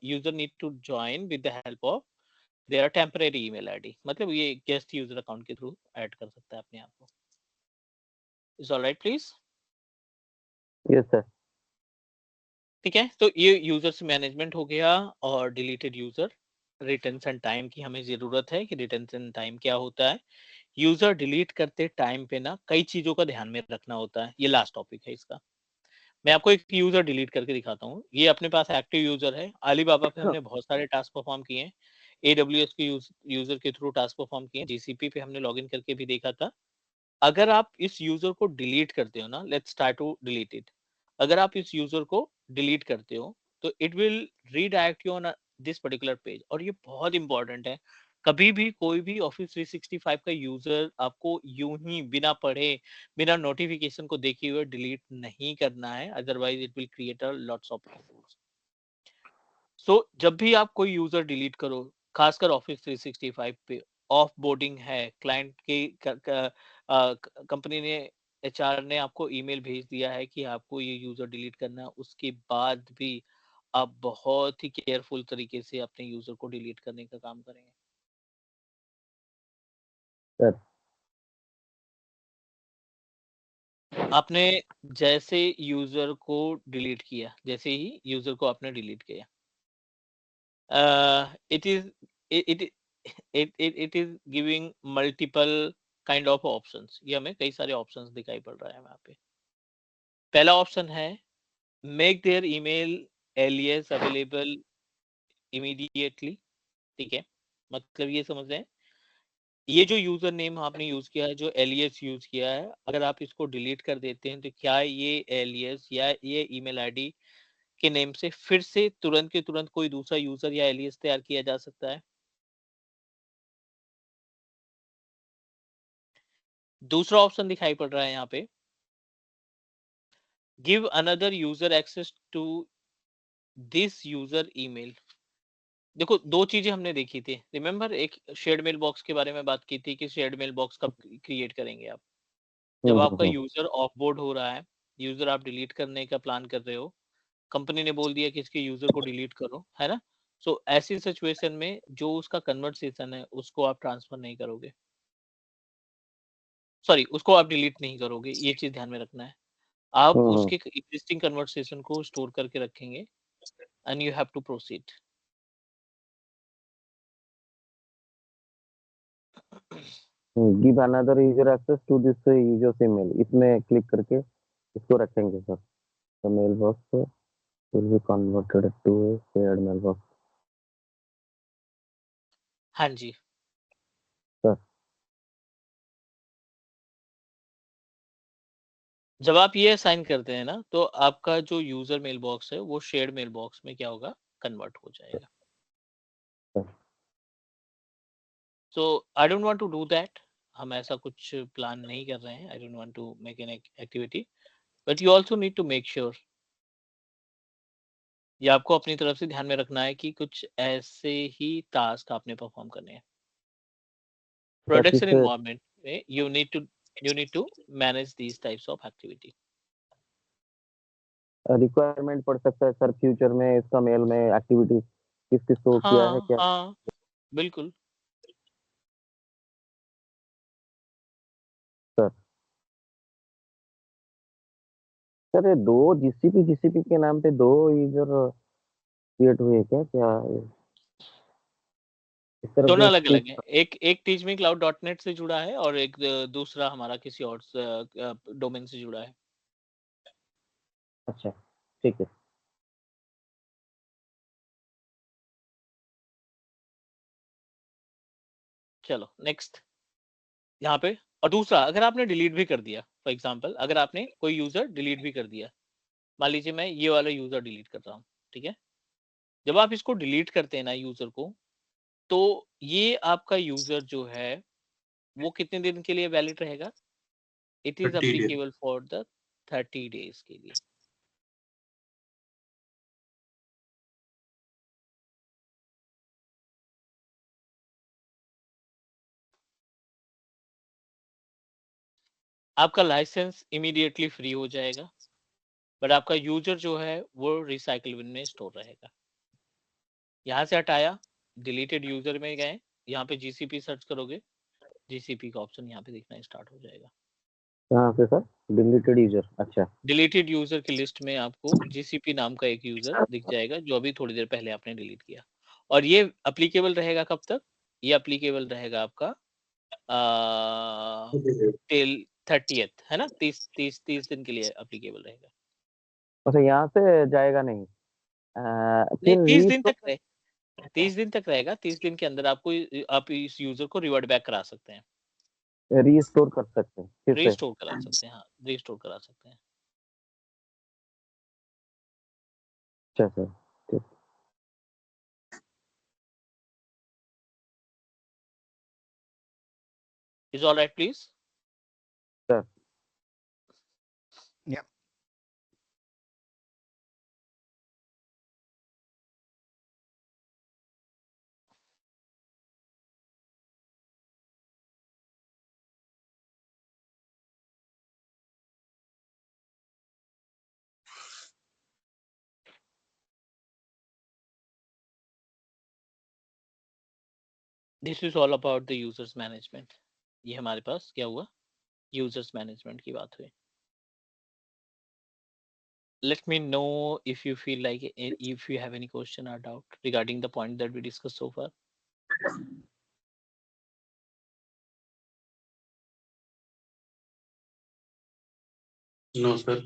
user need to join with the help of their temporary email ID, मतलब ये गेस्ट यूजर अकाउंट के थ्रू ऐड कर सकता है अपने आप को। Is all right please? Yes sir. ठीक है, तो ये यूजर्स मैनेजमेंट हो गया, और डिलीटेड यूजर, रिटेंशन टाइम की हमें जरूरत है कि रिटेंशन टाइम क्या होता है। यूजर डिलीट करते टाइम पे ना कई चीजों का ध्यान में रखना होता है, ये लास्ट टॉपिक है इसका। मैं आपको एक यूजर डिलीट करके दिखाता हूँ। ये अपने पास एक्टिव यूजर है, अलीबाबा पे हमने बहुत सारे टास्क परफॉर्म किए हैं, AWS के यूजर के थ्रू टास्क परफॉर्म किए हैं, GCP पे हमने लॉगिन करके भी देखा था। अगर आप इस यूजर को डिलीट करते हो ना, let's start to delete it, अगर आप इस यूजर को डिलीट करते हो तो it will redirect you on this particular page, और ये बहुत इंपॉर्टेंट है। कभी भी कोई भी ऑफिस 365 का यूजर आपको यूं ही बिना पढ़े, बिना नोटिफिकेशन को देखे हुए डिलीट नहीं करना है, otherwise it will create a lots of issues. So जब भी आप कोई यूजर डिलीट करो, खासकर ऑफिस 365 पे, ऑफ बोर्डिंग है, क्लाइंट की कंपनी ने, HR ने आपको ईमेल भेज दिया है कि आपको ये यूजर डिलीट करना है, उसके बाद भी आप बहुत ही केयरफुल तरीके से अपने यूजर को डिलीट करने का काम करेंगे। सर आपने जैसे यूजर को डिलीट किया, जैसे ही यूजर को आपने डिलीट किया, it is it it is giving multiple kind of options. ये हमें कई सारे ऑप्शंस दिखाई पड़ रहा है वहां पे। पहला ऑप्शन है make their email alias available immediately. ठीक है, मतलब ये समझ रहे हैं, ये जो यूजर नेम आपने यूज किया है, जो एलियास यूज किया है, अगर आप इसको डिलीट कर देते हैं तो क्या ये एलियास या ये ईमेल आईडी के नेम से फिर से तुरंत के तुरंत कोई दूसरा यूजर या एलियास तैयार किया जा सकता है? दूसरा ऑप्शन दिखाई पड़ रहा है यहाँ पे, give another user access to this user email. देखो, दो चीजें हमने देखी थी, रिमेम्बर, एक शेयर्ड मेल बॉक्स के बारे में बात की थी कि शेयर्ड मेल बॉक्स कब क्रिएट करेंगे आप, जब आपका यूजर ऑफ बोर्ड हो रहा है, यूजर आप डिलीट करने का प्लान कर रहे हो, कंपनी ने बोल दिया कि इसके यूजर को डिलीट करो, है ना? सो ऐसी सिचुएशन में जो उसका कन्वर्सेशन है उसको आप ट्रांसफर नहीं करोगे, सॉरी, उसको आप डिलीट नहीं करोगे, ये चीज ध्यान में रखना है। आप उसके एग्जिस्टिंग कन्वर्सेशन को स्टोर करके रखेंगे and you have to proceed. Give another user access to this user's email, इसमें क्लिक करके इसको रखेंगे सर। तो mailbox will be converted to a shared mailbox। हाँ जी सर जब आप ये असाइन करते हैं ना तो आपका जो यूजर मेल बॉक्स है वो शेयर्ड मेल बॉक्स में क्या होगा, कन्वर्ट हो जाएगा। So I don't want to do that, हम ऐसा कुछ प्लान नहीं कर रहे हैं। I don't want to make an activity, but you also need to make sure, ये आपको अपनी तरफ से ध्यान में रखना है कि कुछ ऐसे ही टास्क आपने परफॉर्म करने हैं। प्रोडक्शन एनवायरनमेंट में you need to manage these types of activity. Requirement पड़ सकता है सर फ्यूचर में इसका मेल में एक्टिविटी किस किस को किया है क्या? हाँ बिल्कुल। सर ये दो जीसीपी के नाम पे दो यूजर क्रिएट हुए क्या क्या? इस तरफ दोनों देख अलग के अलग हैं, एक teachmecloud.net से जुड़ा है और एक दूसरा हमारा किसी और डोमेन से जुड़ा है। अच्छा ठीक है। चलो नेक्स्ट यहाँ पे। और दूसरा, अगर आपने डिलीट भी कर दिया, फॉर एग्जांपल अगर आपने कोई यूजर डिलीट भी कर दिया, मान लीजिए मैं ये वाला यूजर डिलीट कर रहा हूँ, ठीक है। जब आप इसको डिलीट करते हैं ना यूजर को, तो ये आपका यूजर जो है वो कितने दिन के लिए वैलिड रहेगा? It is 30 days। Applicable for the 30 days के लिए। आपका लाइसेंस इमीडिएटली फ्री हो जाएगा, बट आपका यूजर जो है वो रिसाइकल बिन में स्टोर रहेगा। यहाँ से हटाया, डिलीटेड यूजर में गए, यहाँ पे जीसीपी सर्च करोगे, जीसीपी का ऑप्शन यहाँ पे दिखना स्टार्ट हो जाएगा। कहाँ पे सर? डिलीटेड यूजर, अच्छा। डिलीटेड यूजर की लिस्ट में आपको जीसीपी नाम का एक यूजर दिख जाएगा जो अभी थोड़ी देर पहले आपने डिलीट किया। और ये अप्लीकेबल रहेगा कब तक? ये अप्लीकेबल रहेगा आपका टिल 30th, है ना, 30 दिन के लिए अप्लीकेबल रहेगा। अच्छा यहाँ से जाएगा नहीं? नहीं, फिर 30 दिन तक रहे, 30 दिन तक रहेगा। 30 दिन के अंदर आप इस यूजर को रिवर्ट बैक करा सकते हैं, रीस्टोर कर सकते हैं फिर से? रीस्टोर करा सकते हैं। हाँ, रीस्टोर करा सकते हैं। अच्छा सर ठीक। Is all right please? Sir Yeah. This is all about the users management. ये हमारे पास क्या हुआ, यूजर्स मैनेजमेंट की बात हुई। Let me know if you feel like if you have any question or doubt regarding the point that we discussed so far. No sir।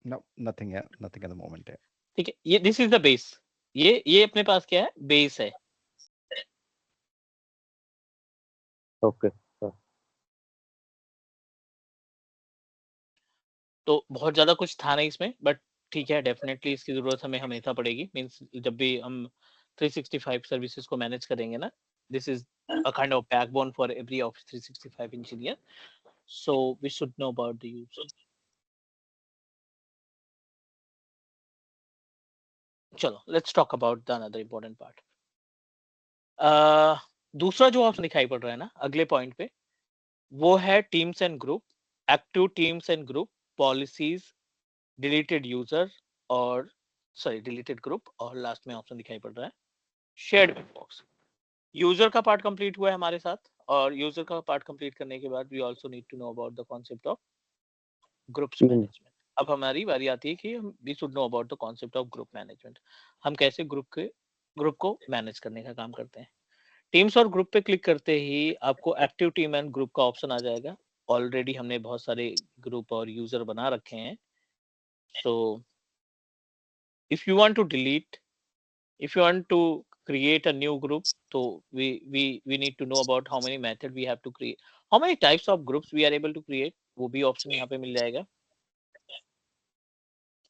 No, nothing. Yeah, nothing at the moment. Yeah. ठीक है, ये this is the base. ये अपने पास क्या है, base है। Okay sir. तो बहुत ज्यादा कुछ था नहीं इसमें, बट ठीक है, डेफिनेटली इसकी जरूरत हमें हमेशा पड़ेगी। मींस जब भी हम 365 सर्विसेज को मैनेज करेंगे ना, this is a kind of backbone for every Office 365 engineer. So we should know about the user. चलो, let's talk about the another important part. दूसरा जो ऑप्शन दिखाई पड़ रहा है ना अगले पॉइंट पे, वो है teams and group, active teams and group, policies, deleted user और डिलीटेड ग्रुप, और लास्ट में ऑप्शन दिखाई पड़ रहा है शेयर्ड मेलबॉक्स। यूजर का पार्ट कंप्लीट हुआ है हमारे साथ, और यूजर का पार्ट कंप्लीट करने के बाद we also need to know about the concept of groups तीन। मैनेजमेंट। अब हमारी बारी आती है कि we should know about the concept of group management. हम कैसे ग्रुप को मैनेज करने का काम करते हैं। टीम्स और ग्रुप पे क्लिक करते ही आपको एक्टिव टीम एंड ग्रुप का ऑप्शन आ जाएगा। ऑलरेडी हमने बहुत सारे ग्रुप और यूजर बना रखे हैं। So if you want to delete, if you want to create a new group, so we need to know about how many method we have to create, how many types of groups we are able to create, वो भी option यहाँ पे मिल जाएगा।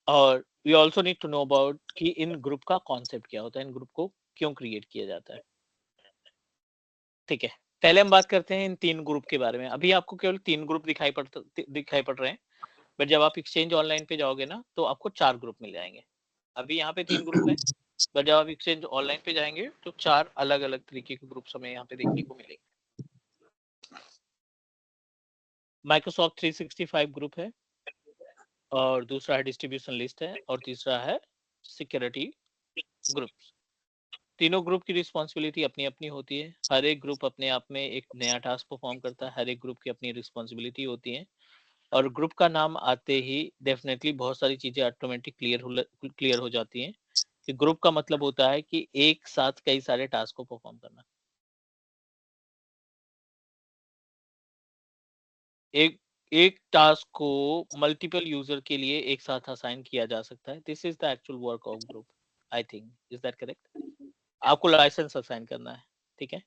और we also need to know about कि इन group का concept क्या होता है, इन ग्रुप को क्यों क्रिएट किया जाता है। ठीक है, पहले हम बात करते हैं इन 3 ग्रुप के बारे में। अभी आपको केवल 3 ग्रुप दिखाई पड़ रहे हैं, बट जब आप एक्सचेंज ऑनलाइन पे जाओगे ना तो आपको 4 ग्रुप मिल जाएंगे। अभी यहाँ पे 3 ग्रुप है, बट जब आप एक्सचेंज ऑनलाइन पे जाएंगे तो 4 अलग अलग तरीके के ग्रुप्स हमें यहाँ पे देखने को मिलेंगे। माइक्रोसॉफ्ट 365 ग्रुप है, और दूसरा है डिस्ट्रीब्यूशन लिस्ट है, और तीसरा है सिक्योरिटी ग्रुप्स। तीनों ग्रुप की रिस्पॉन्सिबिलिटी अपनी अपनी होती है। हर एक ग्रुप अपने आप में एक नया टास्क परफॉर्म करता है। हर एक ग्रुप की अपनी रिस्पॉन्सिबिलिटी होती है, और ग्रुप का नाम आते ही डेफिनेटली बहुत सारी चीजें ऑटोमेटिक क्लियर हो जाती हैं कि ग्रुप का मतलब होता है कि एक साथ कई सारे टास्क को परफॉर्म करना। एक टास्क को मल्टीपल यूजर के लिए एक साथ असाइन किया जा सकता है। This is the actual work of group, I think. Is that correct? आपको लाइसेंस असाइन करना है, ठीक है।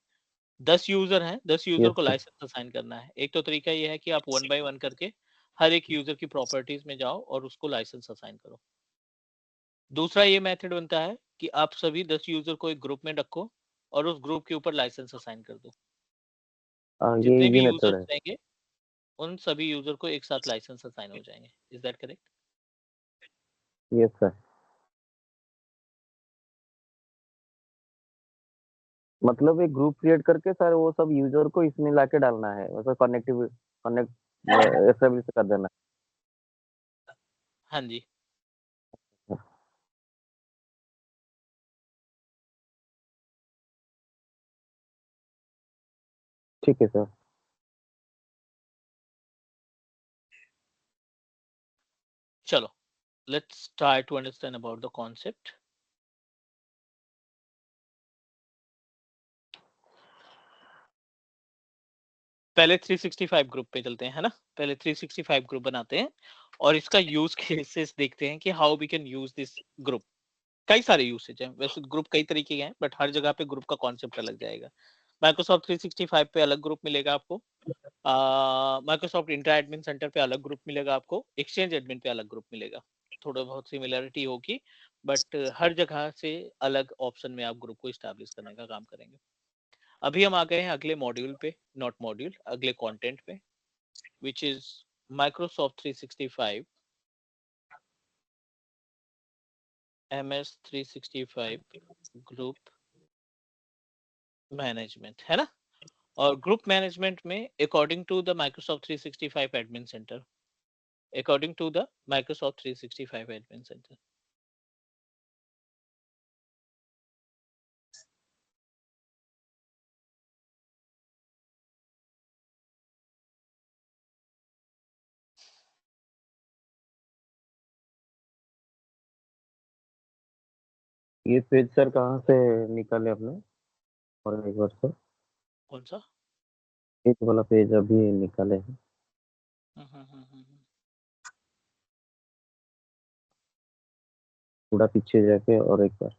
10 यूजर हैं, 10 यूजर यस को सर। लाइसेंस असाइन करना है। एक तो तरीका ये है कि आप 1 बाय 1 करके हर एक यूजर की प्रॉपर्टीज में जाओ और उसको लाइसेंस असाइन करो। दूसरा ये मेथड बनता है कि आप सभी 10 यूजर को एक ग्रुप में रखो और उस ग्रुप के ऊपर लाइसेंस असाइन कर दो। ये जितने इजी भी मेथड यूजर्स है। रहेंगे उन सभी यूजर को एक साथ लाइसेंस असाइन हो जाएंगे। Is that correct? Yes sir. मतलब एक ग्रुप क्रिएट करके सर वो सब यूजर को इसमें लाके डालना है, मतलब कनेक्ट एस्टेब्लिश कर देना हाँ जी। है। ठीक है सर। चलो, let's try to understand about the concept. पहले 365 ग्रुप पे चलते हैं, है ना। पहले 365 ग्रुप बनाते हैं और इसका यूज केसेस देखते हैं कि how we can use this group. कई सारे यूसेज हैं वैसे, ग्रुप कई तरीके के हैं, बट हर जगह पे ग्रुप का कॉन्सेप्ट अलग जाएगा। माइक्रोसॉफ्ट 365 पे अलग ग्रुप मिलेगा आपको, माइक्रोसॉफ्ट इंट्रा एडमिन सेंटर पे अलग ग्रुप मिलेगा आपको, एक्सचेंज एडमिन पे अलग ग्रुप मिलेगा। थोड़ा बहुत सिमिलरिटी होगी, बट हर जगह से अलग ऑप्शन में आप ग्रुप को इस्टेब्लिश करने का काम करेंगे। अभी हम आ गए हैं अगले मॉड्यूल पे, नॉट मॉड्यूल, अगले कंटेंट पे, which is Microsoft 365 MS 365 group management, है ना। और ग्रुप मैनेजमेंट में according to the Microsoft 365 admin centre, according to the Microsoft 365 admin centre, ये पेज सर कहाँ से निकाले आपने? और एक बार सर, कौन सा? एक वाला पेज अभी निकाले हैं, थोड़ा पीछे जाके और एक बार।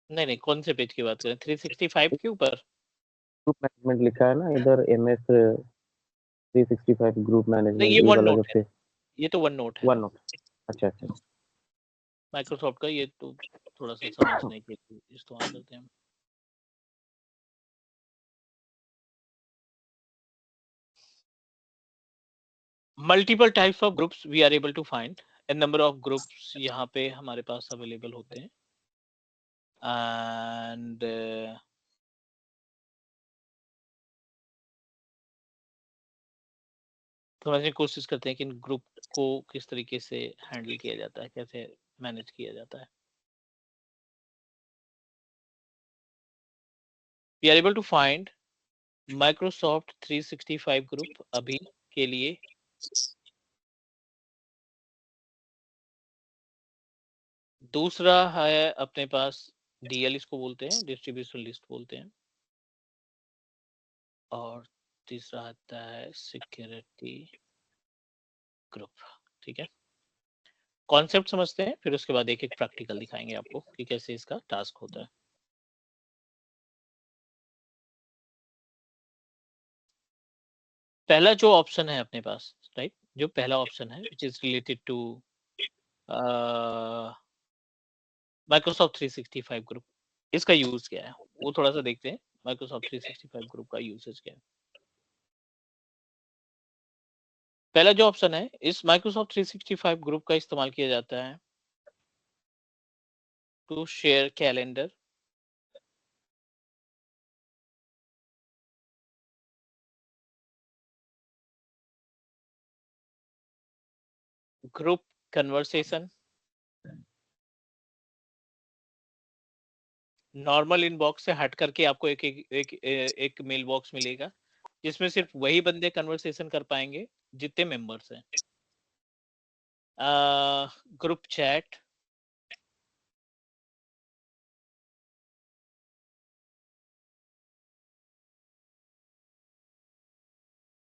नहीं, कौन से पेज की बात करें? 365 के ऊपर? ग्रुप मैनेजमेंट लिखा है ना इधर, MS 365 ग्रुप नहीं, मैनेजमेंट, ये ये वन वाला जो नोट है, पे ये तो वन नोट है वन नोट। अच्छा अच्छा। माइक्रोसॉफ्ट का। ये तो थोड़ा सा समझने के लिए इस्तेमाल करते हैं हम। Multiple types of groups we are able to find, N number of groups यहाँ पे हमारे पास अवेलेबल होते हैं। एंड समझने की कोशिश करते हैं कि इन ग्रुप को किस तरीके से हैंडल किया जाता है, कैसे मैनेज किया जाता है। We are able to find Microsoft 365 group अभी के लिए दूसरा है अपने पास डीएल, इसको बोलते हैं, डिस्ट्रीब्यूशन लिस्ट बोलते हैं। और तीसरा आता है सिक्योरिटी ग्रुप। ठीक है, कॉन्सेप्ट समझते हैं, फिर उसके बाद एक एक प्रैक्टिकल दिखाएंगे आपको कि कैसे इसका टास्क होता है। पहला जो ऑप्शन है अपने पास, राइट, जो पहला ऑप्शन है which is related to Microsoft 365 group, इसका यूज क्या है वो थोड़ा सा देखते हैं। माइक्रोसॉफ्ट 365 ग्रुप का यूसेज क्या है। पहला जो ऑप्शन है, इस माइक्रोसॉफ्ट 365 ग्रुप का इस्तेमाल किया जाता है to share calendar, group conversation, normal inbox से हट करके आपको एक मेल बॉक्स मिलेगा जिसमें सिर्फ वही बंदे कन्वर्सेशन कर पाएंगे जितने मेंबर्स हैं। ग्रुप चैट,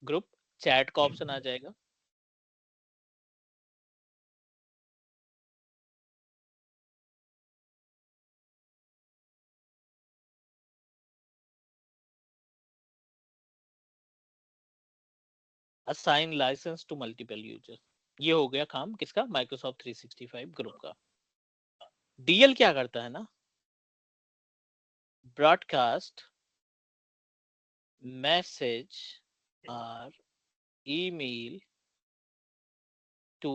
ग्रुप चैट का ऑप्शन आ जाएगा। Assign licence to multiple user, ये हो गया काम किसका, माइक्रोसॉफ्ट 365 ग्रुप का। डीएल क्या करता है ना, ब्रॉडकास्ट मैसेज और email to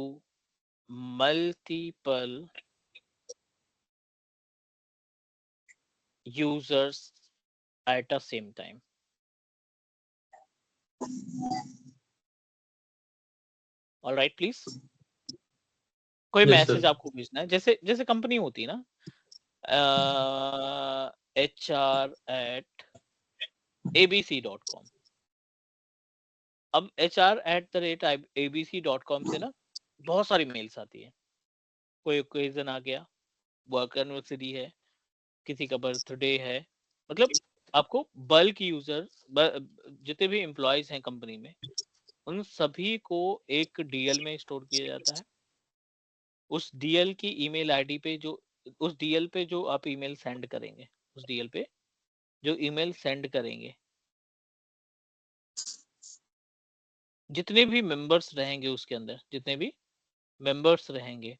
multiple users at a same time। All right please, कोई Yes, मैसेज sir. आपको भेजना है, जैसे जैसे कंपनी होती है ना, hr@abc.com। अब hr@abc.com से ना बहुत सारी मेल्स आती है। कोई ओकेजन आ गया, वर्क एनिवर्सरी है, किसी का बर्थडे है, मतलब आपको बल्क यूजर, जितने भी एम्प्लॉयज हैं कंपनी में, उन सभी को एक डीएल में स्टोर किया जाता है। उस डीएल की ईमेल आईडी पे जो, उस डीएल पे जो आप ईमेल सेंड करेंगे, उस डीएल पे जो ईमेल सेंड करेंगे, जितने भी मेंबर्स रहेंगे उसके अंदर, जितने भी मेंबर्स रहेंगे,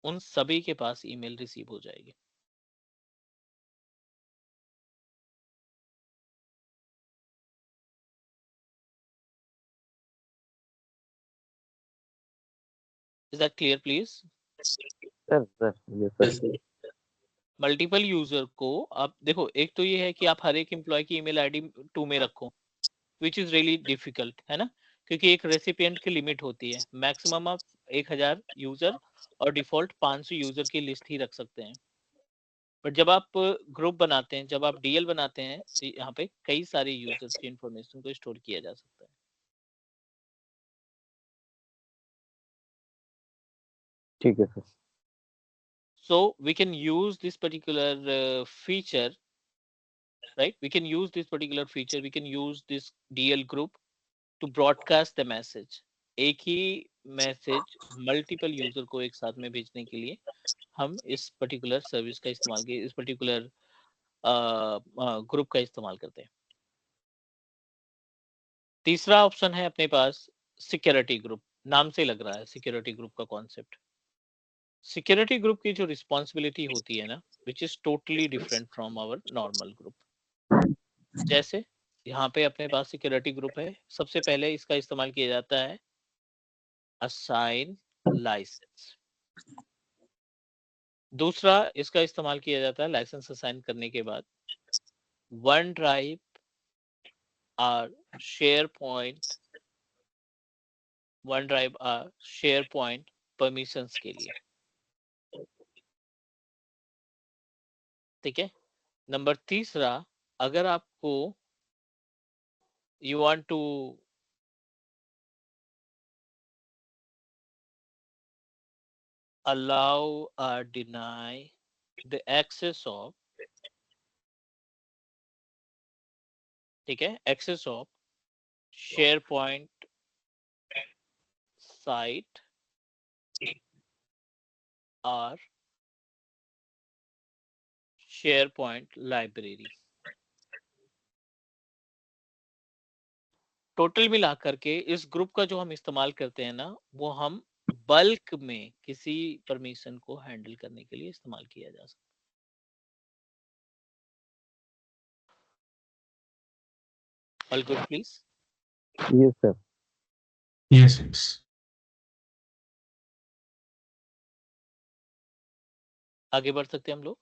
उन सभी के पास ईमेल रिसीव हो जाएगी। Is that clear please? Sir ये sir. Yes, sir. Multiple user को आप देखो, एक तो ये है कि आप हर एक एम्प्लॉय की ईमेल आईडी 2 में रखो, विच इज रियली डिफिकल्ट, है ना, क्योंकि एक रेसिपिएंट की लिमिट होती है, मैक्सिमम आप 1000 यूजर और डिफॉल्ट 500 यूजर की लिस्ट ही रख सकते हैं। बट जब आप ग्रुप बनाते हैं, जब आप डीएल बनाते हैं, तो यहाँ पे कई सारे यूजर्स की इंफॉर्मेशन को स्टोर किया जा सकता है। ठीक है sir. So we can use this particular feature, right? We can use this particular feature, we can use this DL group to broadcast the message। एक ही मैसेज मल्टीपल यूजर को एक साथ में भेजने के लिए हम इस पर्टिकुलर सर्विस का इस्तेमाल, इस पर्टिकुलर ग्रुप का इस्तेमाल करते हैं। तीसरा ऑप्शन है अपने पास सिक्योरिटी ग्रुप, नाम से लग रहा है सिक्योरिटी ग्रुप का कॉन्सेप्ट। सिक्योरिटी ग्रुप की जो रिस्पॉन्सिबिलिटी होती है ना, which is totally different from our normal group. जैसे यहाँ पे अपने पास सिक्योरिटी ग्रुप है, सबसे पहले इसका इस्तेमाल किया जाता है असाइन लाइसेंस। दूसरा इसका इस्तेमाल किया जाता है लाइसेंस असाइन करने के बाद वन ड्राइव और शेयर पॉइंट, वन ड्राइव और शेयर पॉइंट परमिशंस के लिए। ठीक है, नंबर तीसरा, अगर आपको you want to allow or deny the access of, ठीक है, access of SharePoint site or SharePoint library। Total मिला करके इस ग्रुप का जो हम इस्तेमाल करते हैं ना, वो हम बल्क में किसी परमिशन को हैंडल करने के लिए इस्तेमाल किया जा सकता है। All good please. Yes, sir. Yes, yes. आगे बढ़ सकते हैं हम लोग।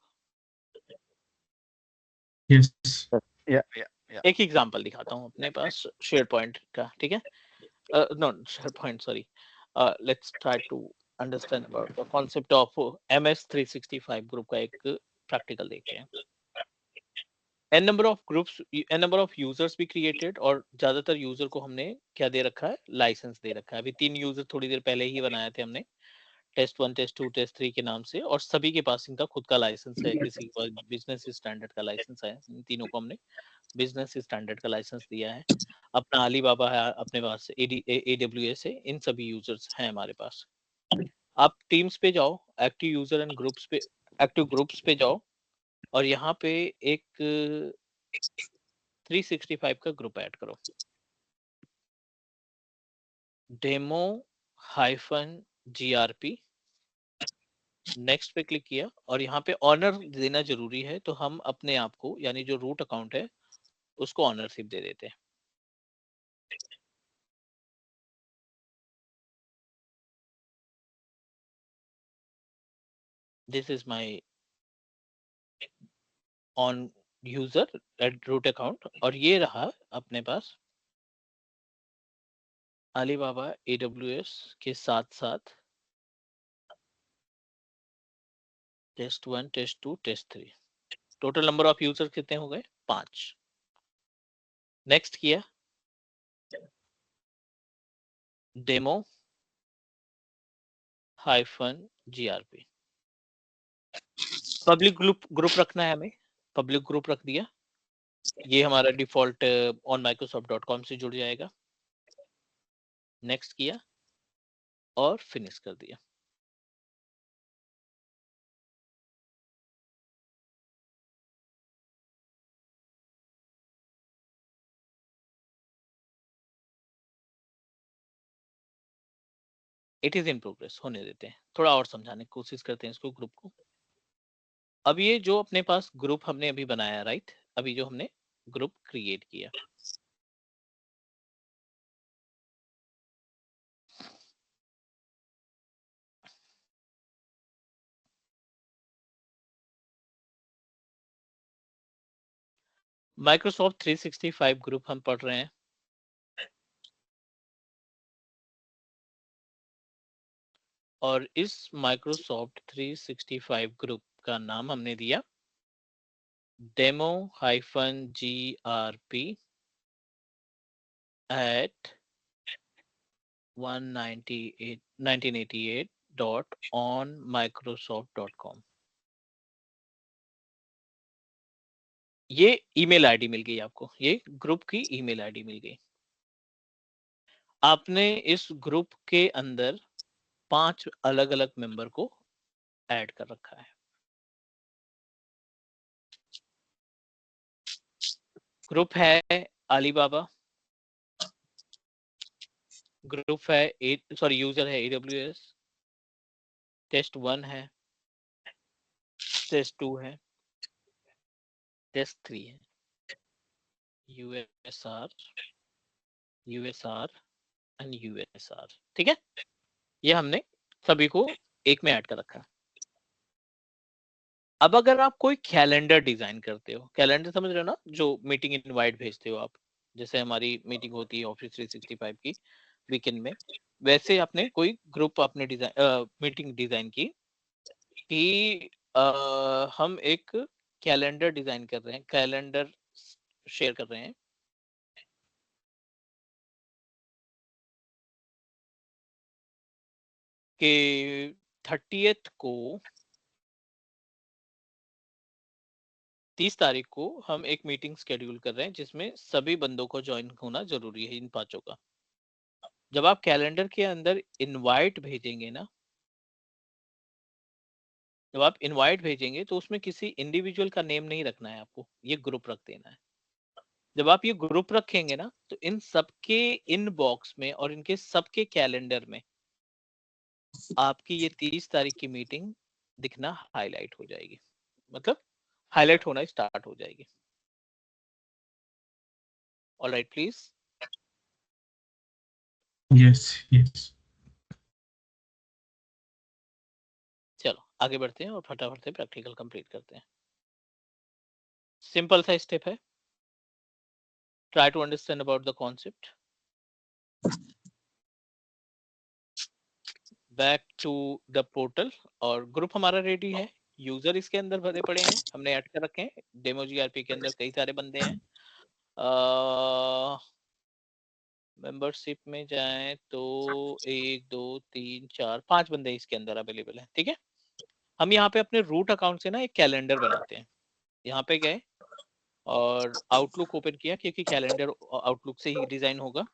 Yes. Yeah. एक एग्जांपल दिखाता हूँ अपने पास शेयर पॉइंट का, ठीक है। No SharePoint, sorry, let's try to understand about the concept of MS 365 group का एक प्रैक्टिकल देखते हैं। n number of groups, n number of users भी created, और ज्यादातर यूजर को हमने क्या दे रखा है, लाइसेंस दे रखा है। अभी 3 यूजर थोड़ी देर पहले ही बनाए थे हमने, टेस्ट 1, टेस्ट 2, टेस्ट 3 के नाम से, और सभी के पास इनका खुद का लाइसेंस है। किसी के पास बिजनेस स्टैंडर्ड का लाइसेंस है। इन तीनों को हमने बिजनेस स्टैंडर्ड का लाइसेंस दिया है। अपना अलीबाबा है अपने पास, AWS है, इन सभी यूजर्स हैं हमारे पास। आप टीम्स पे जाओ, एक्टिव यूजर एंड ग्रुप्स पे, एक्टिव ग्रुप्स पे जाओ, और यहाँ पे एक 365 का ग्रुप ऐड करो, demo-grp। नेक्स्ट पे क्लिक किया, और यहाँ पे ऑनर देना जरूरी है, तो हम अपने आप को, यानी जो रूट अकाउंट है उसको ऑनरशिप दे देते हैं। This is my own user at root account, और ये रहा अपने पास अलीबाबा AWS के साथ साथ test 1, test 2, test 3। Total number of user कितने हो गए? 5। नेक्स्ट किया, demo-grp। पब्लिक ग्रुप रखना है हमें, पब्लिक ग्रुप रख दिया। ये हमारा डिफॉल्ट ऑन microsoft.com से जुड़ जाएगा। नेक्स्ट किया और फिनिश कर दिया। इट इज इन प्रोग्रेस, होने देते हैं, थोड़ा और समझाने की कोशिश करते हैं इसको, ग्रुप को। अब ये जो अपने पास ग्रुप हमने अभी बनाया, राइट, अभी जो हमने ग्रुप क्रिएट किया, माइक्रोसॉफ्ट 365 ग्रुप हम पढ़ रहे हैं, और इस माइक्रोसॉफ्ट 365 ग्रुप का नाम हमने दिया demo-grp at 1988.onmicrosoft.com। ये ईमेल आईडी मिल गई आपको, ये ग्रुप की ईमेल आईडी मिल गई। आपने इस ग्रुप के अंदर 5 अलग अलग मेंबर को ऐड कर रखा है। ग्रुप है अलीबाबा, ग्रुप है यूजर है AWS, टेस्ट 1 है, टेस्ट 2 है, टेस्ट 3 है, USR एंड USR। ठीक है, ये हमने सभी को एक में ऐड कर रखा है। अब अगर आप कोई कैलेंडर डिजाइन करते हो, कैलेंडर समझ रहे हो ना, जो मीटिंग इनवाइट भेजते हो आप, जैसे हमारी मीटिंग होती है ऑफिस 365 की वीकेंड में, वैसे आपने कोई ग्रुप आपने डिजाइन मीटिंग डिजाइन की कि हम एक कैलेंडर डिजाइन कर रहे हैं, कैलेंडर शेयर कर रहे हैं कि 30th को 30 तारीख को हम एक मीटिंग शेड्यूल कर रहे हैं जिसमें सभी बंदों को ज्वाइन होना जरूरी है, इन 5 का। जब आप कैलेंडर के अंदर इनवाइट भेजेंगे ना, जब आप इनवाइट भेजेंगे तो उसमें किसी इंडिविजुअल का नेम नहीं रखना है आपको, ये ग्रुप रख देना है। जब आप ये ग्रुप रखेंगे ना तो इन सबके इनबॉक्स में और इनके सबके कैलेंडर में आपकी ये 30 तारीख की मीटिंग दिखना हाईलाइट हो जाएगी, मतलब हाईलाइट होना स्टार्ट हो जाएगी। Alright please. Yes, yes. चलो आगे बढ़ते हैं और फटाफट से प्रैक्टिकल कंप्लीट करते हैं। सिंपल सा स्टेप है, try to understand about the concept. Back to the portal, और ग्रुप हमारा रेडी है, यूजर इसके अंदर भरे पड़े हैं, हमने ऐड कर रखे हैं। डेमो जीआरपी के अंदर कई सारे बंदे हैं। मेंबरशिप में जाएं तो 1 2 3 4 5 बंदे इसके अंदर अवेलेबल हैं, ठीक है। हम यहाँ पे अपने रूट अकाउंट से ना एक कैलेंडर बनाते हैं। यहाँ पे गए और आउटलुक ओपन किया, क्योंकि कैलेंडर आउटलुक से ही डिजाइन होगा।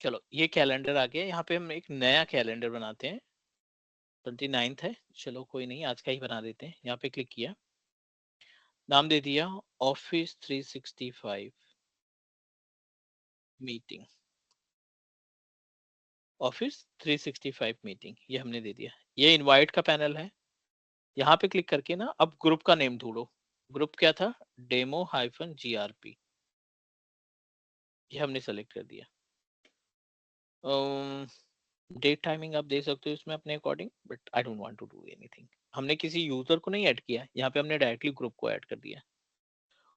चलो ये कैलेंडर आ गया। यहाँ पे हम एक नया कैलेंडर बनाते हैं। 29th है, चलो कोई नहीं, आज का ही बना देते हैं। यहाँ पे क्लिक किया, नाम दे दिया ऑफिस 365 मीटिंग। ऑफिस 365 मीटिंग ये हमने दे दिया। ये इनवाइट का पैनल है। यहाँ पे क्लिक करके ना अब ग्रुप का नेम ढूंढो। ग्रुप क्या था? demo-grp। ये हमने सेलेक्ट कर दिया। डेट टाइमिंग आप दे सकते हो इसमें अपने according, but I don't want to do anything. हमने किसी यूजर को नहीं ऐड किया, यहाँ पे हमने डायरेक्टली ग्रुप को ऐड कर दिया।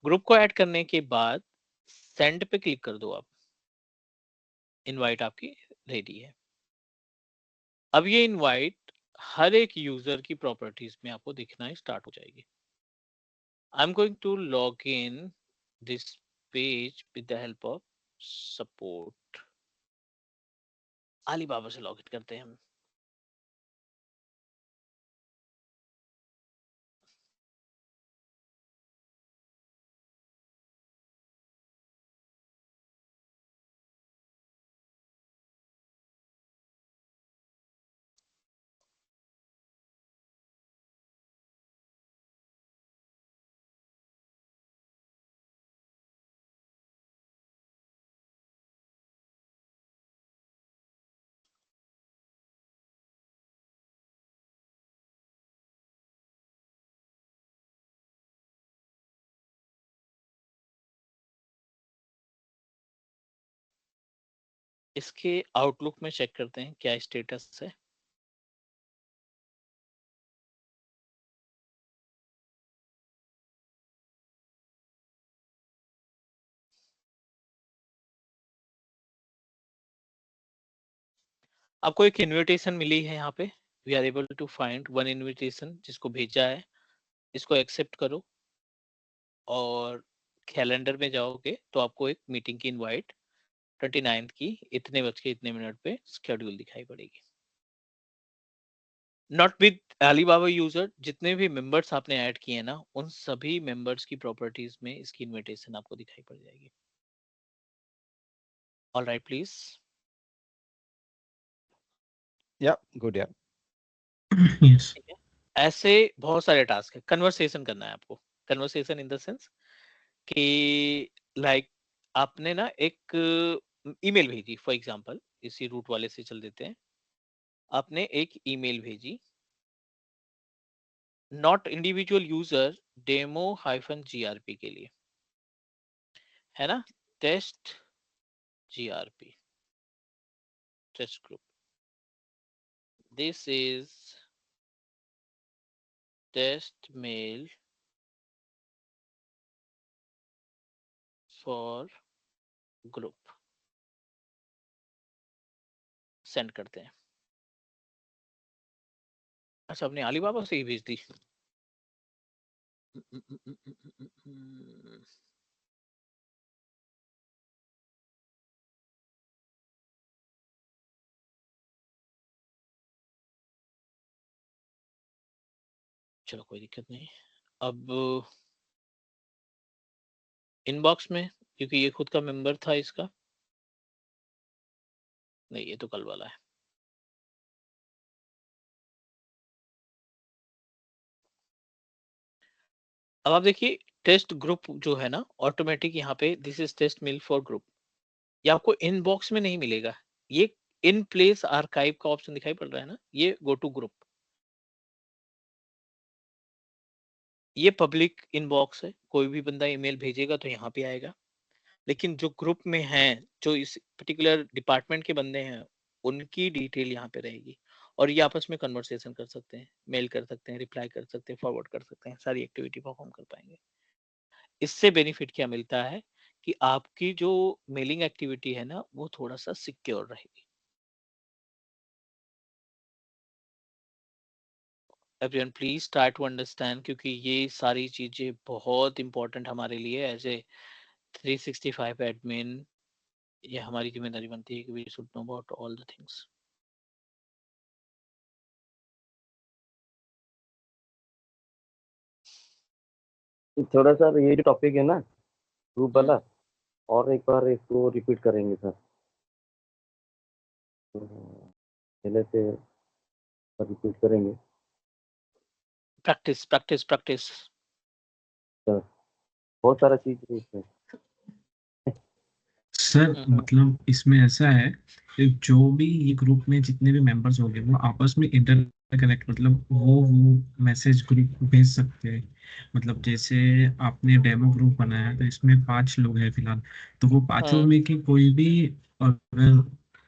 ग्रुप को ऐड करने के बाद सेंड पे क्लिक कर दो आप। इनवाइट आपकी रेडी है। अब ये इनवाइट हर एक यूजर की प्रॉपर्टीज में आपको दिखना स्टार्ट हो जाएगी। I am going to log in this page with the help of support. Alibaba से लॉग इन करते हैं हम। इसके आउटलुक में चेक करते हैं क्या स्टेटस है। आपको एक इनविटेशन मिली है यहाँ पे। We are able to find one invitation जिसको भेजा है, इसको एक्सेप्ट करो और कैलेंडर में जाओगे तो आपको एक मीटिंग की इनवाइट 29th की इतने बज के इतने मिनट पे शेड्यूल दिखाई पड़ेगी। नॉट विद अलीबाबा यूजर, जितने भी मेंबर्स आपने ऐड किए हैं ना, उन सभी मेंबर्स की प्रॉपर्टीज में इसकी इनविटेशन आपको दिखाई पड़ जाएगी। All right please. Yeah, good. Yeah. Yes. ऐसे बहुत सारे टास्क है। कन्वर्सेशन करना है आपको। कन्वर्सेशन इन द सेंस कि लाइक आपने ना एक ईमेल भेजी, फॉर एग्जांपल इसी रूट वाले से चल देते हैं। आपने एक ईमेल भेजी, नॉट इंडिविजुअल यूजर, डेमो-grp के लिए, है ना। Test GRP, test group, this is test mail for group send करते हैं। अच्छा, आपने अलीबाबा से ही भेज दी। चलो कोई दिक्कत नहीं। अब इनबॉक्स में, क्योंकि ये खुद का मेंबर था इसका, नहीं ये तो कल वाला है। अब आप देखिए टेस्ट ग्रुप जो है ना, ऑटोमेटिक यहाँ पे this is test mail for group, ये आपको इनबॉक्स में नहीं मिलेगा। ये इन प्लेस आर्काइव का ऑप्शन दिखाई पड़ रहा है ना, ये गो टू ग्रुप, ये पब्लिक इनबॉक्स है, कोई भी बंदा ईमेल भेजेगा तो यहाँ पे आएगा। लेकिन जो ग्रुप में हैं, जो इस पर्टिकुलर डिपार्टमेंट के बंदे हैं, उनकी डिटेल यहाँ पे रहेगी और ये आपस में कन्वर्सेशन कर सकते हैं, मेल कर सकते हैं, रिप्लाई कर सकते हैं, फॉरवर्ड कर सकते हैं, सारी एक्टिविटी परफॉर्म कर पाएंगे। इससे बेनिफिट क्या मिलता है कि आपकी जो मेलिंग एक्टिविटी है ना, वो थोड़ा सा सिक्योर रहेगी। Everyone please try to understand, क्योंकि ये सारी चीजें बहुत इंपॉर्टेंट हमारे लिए एज ए 365 एडमिन। ये हमारी जिम्मेदारी बनती है कि we should know about all the things. थोड़ा सर ये जो टॉपिक है ना ग्रुप वाला, और एक बार इसको रिपीट करेंगे सर, पहले से रिपीट करेंगे प्रैक्टिस प्रैक्टिस प्रैक्टिस। सर, बहुत सारा चीज है इसमें। सर मतलब इसमें ऐसा है कि जो भी ये ग्रुप में जितने भी मेंबर्स होंगे वो आपस में इंटरकनेक्ट, मतलब वो मैसेज ग्रुप भेज सकते हैं। मतलब जैसे आपने डेमो ग्रुप बनाया है, तो इसमें 5 लोग हैं फिलहाल, तो वो पांचों में के कोई भी अगर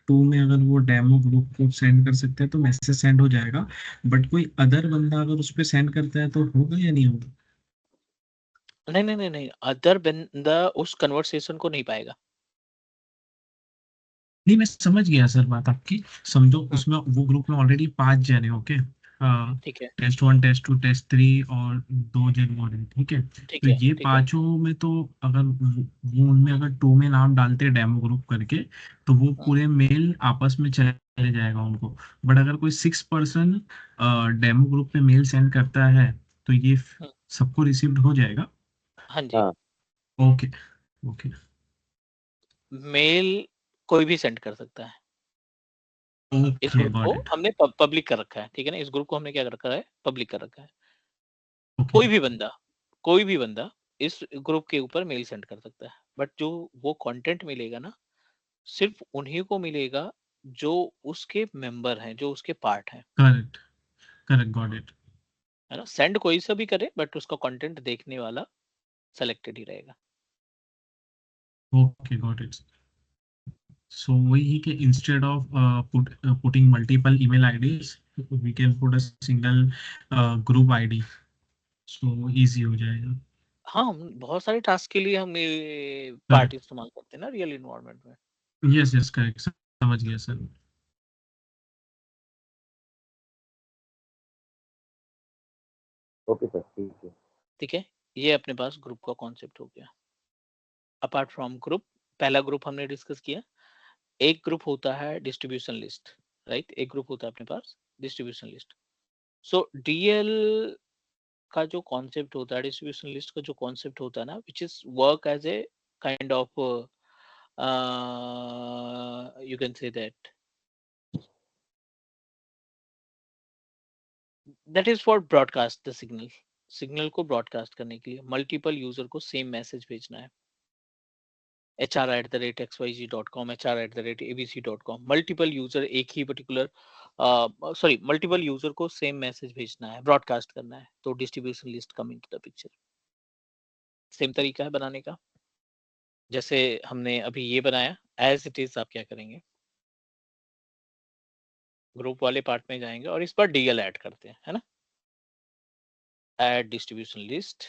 टू में अगर वो डेमो ग्रुप को सेंड कर सकते हैं तो मैसेज सेंड हो जाएगा। बट कोई अदर बंदा अगर उस पर सेंड करता है तो होगा या नहीं होगा? नहीं नहीं नहीं नहीं, अदर बंदा उस कन्वर्सेशन को नहीं पाएगा। नहीं, मैं समझ गया सर बात आपकी। समझो उसमें वो ग्रुप में ऑलरेडी 5 जने, ओके, ठीक है टेस्ट 1 टेस्ट 2 टेस्ट 3 और 2 जन और हैं, ठीक है। ठीक तो है ये ठीक है। पांचों में तो अगर वो उनमें अगर 2 में नाम डालते हैं डेमो ग्रुप करके, तो वो पूरे मेल आपस में चले जाएगा उनको। बट अगर कोई 6 पर्सन डेमो ग्रुप में मेल सेंड करता है तो ये सबको रिसीव्ड हो जाएगा। हाँ जी। हाँ ओके ओके मेल कोई भी सेंड कर सकता है। इस ओके, ग्रुप को गॉट इट। हमने पब्लिक कर रखा है, ठीक है ना, इस ग्रुप को हमने क्या कर रखा है, पब्लिक कर रखा है। ओके कोई भी बंदा इस ग्रुप के ऊपर मेल सेंड कर सकता है, बट जो वो कंटेंट मिलेगा ना, सिर्फ उन्हीं को मिलेगा जो उसके मेंबर हैं, जो उसके पार्ट हैं, करेक्ट करेक्ट, गॉट इट। है ना। सेंड कोई सा भी करे बट उसका कंटेंट देखने वाला सेलेक्टेड ही रहेगा। Okay, got it. सो वही है कि instead of putting multiple email IDs, we can put a single group ID, so easy हो जाएगा। हाँ, हम बहुत सारे टास्क के लिए हम पार्ट करेक्ट, इस्तेमाल करते हैं ना रियल इन्वायरमेंट में। यस यस, करेक्ट, समझ गया सर। ओके सर, ठीक है। ठीक है, ये अपने पास ग्रुप का कॉन्सेप्ट हो गया। अपार्ट फ्रॉम ग्रुप, पहला ग्रुप हमने डिस्कस किया। एक ग्रुप होता है डिस्ट्रीब्यूशन लिस्ट, राइट। एक ग्रुप होता है अपने पास डिस्ट्रीब्यूशन लिस्ट। सो डीएल का जो कॉन्सेप्ट होता है, डिस्ट्रीब्यूशन लिस्ट का जो कॉन्सेप्ट होता है ना, which is work as a kind of you can say that is for broadcast the signal. Signal को ब्रॉडकास्ट करने के लिए मल्टीपल यूजर को सेम मैसेज भेजना है। hr@xyz.com, hr@abc.com, मल्टीपल यूजर एक ही पर्टिकुलर मल्टीपल यूजर को सेम मैसेज भेजना है, ब्रॉडकास्ट करना है, तो distribution list come into the picture. Same तरीका है बनाने का, जैसे हमने अभी ये बनाया एज इट इज। आप क्या करेंगे, ग्रुप वाले पार्ट में जाएंगे और इस पर डीएल ऐड करते हैं, है ना। add distribution list.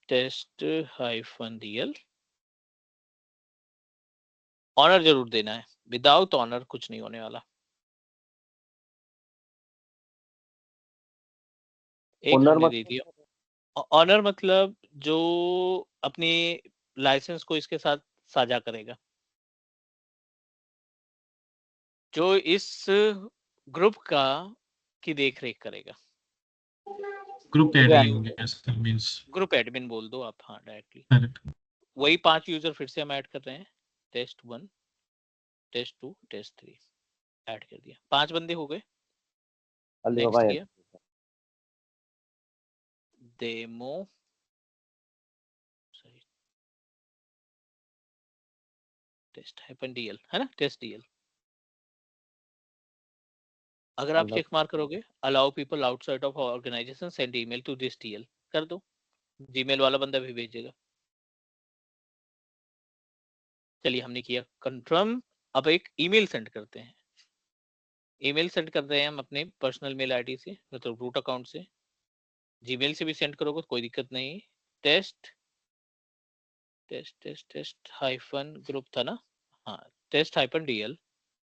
Test hyphen DL. Owner जरूर देना है, विदाउट ऑनर कुछ नहीं होने वाला। एक ओनर हमने दे दिया। ऑनर मतलब जो अपनी लाइसेंस को इसके साथ साझा करेगा, जो इस ग्रुप का की देख रेख करेगा। ग्रुप Group एडमिन ऐसा मींस ग्रुप एडमिन बोल दो आप, हाँ डायरेक्टली। करेक्ट। वही 5 यूजर फिर से हम ऐड कर रहे हैं, टेस्ट 1 टेस्ट 2 टेस्ट 3 ऐड कर दिया, 5 बंदे हो गए। अलीबाबा नेक्स्ट ऐड किया demo, sorry test hyphen DL है ना, टेस्ट डीएल। अगर आप अलग चेक मार्क करोगे, allow people outside of organisation send email to this DL, कर दो, जीमेल वाला बंदा भी भेजेगा। चलिए हमने किया कंफर्म। अब एक ईमेल सेंड करते हैं। ईमेल सेंड कर रहे हैं हम अपने पर्सनल मेल आईडी से, मतलब रूट अकाउंट से। जीमेल से भी सेंड करोगे तो कोई दिक्कत नहीं। Test test test test hyphen group था ना, हाँ test hyphen DL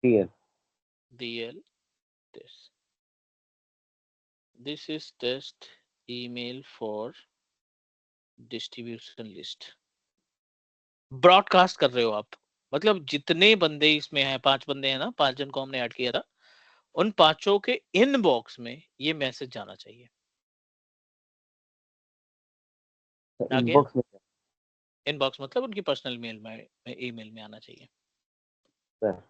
DL DL test, this is test email for distribution list. Broadcast कर रहे हो आप, मतलब जितने बंदे इसमें हैं, 5 बंदे हैं ना, 5 जन को हमने ऐड किया था, उन 5 के इनबॉक्स में ये मैसेज जाना चाहिए। आ गया? इनबॉक्स में इनबॉक्स मतलब उनकी पर्सनल मेल में, ईमेल में आना चाहिए। सर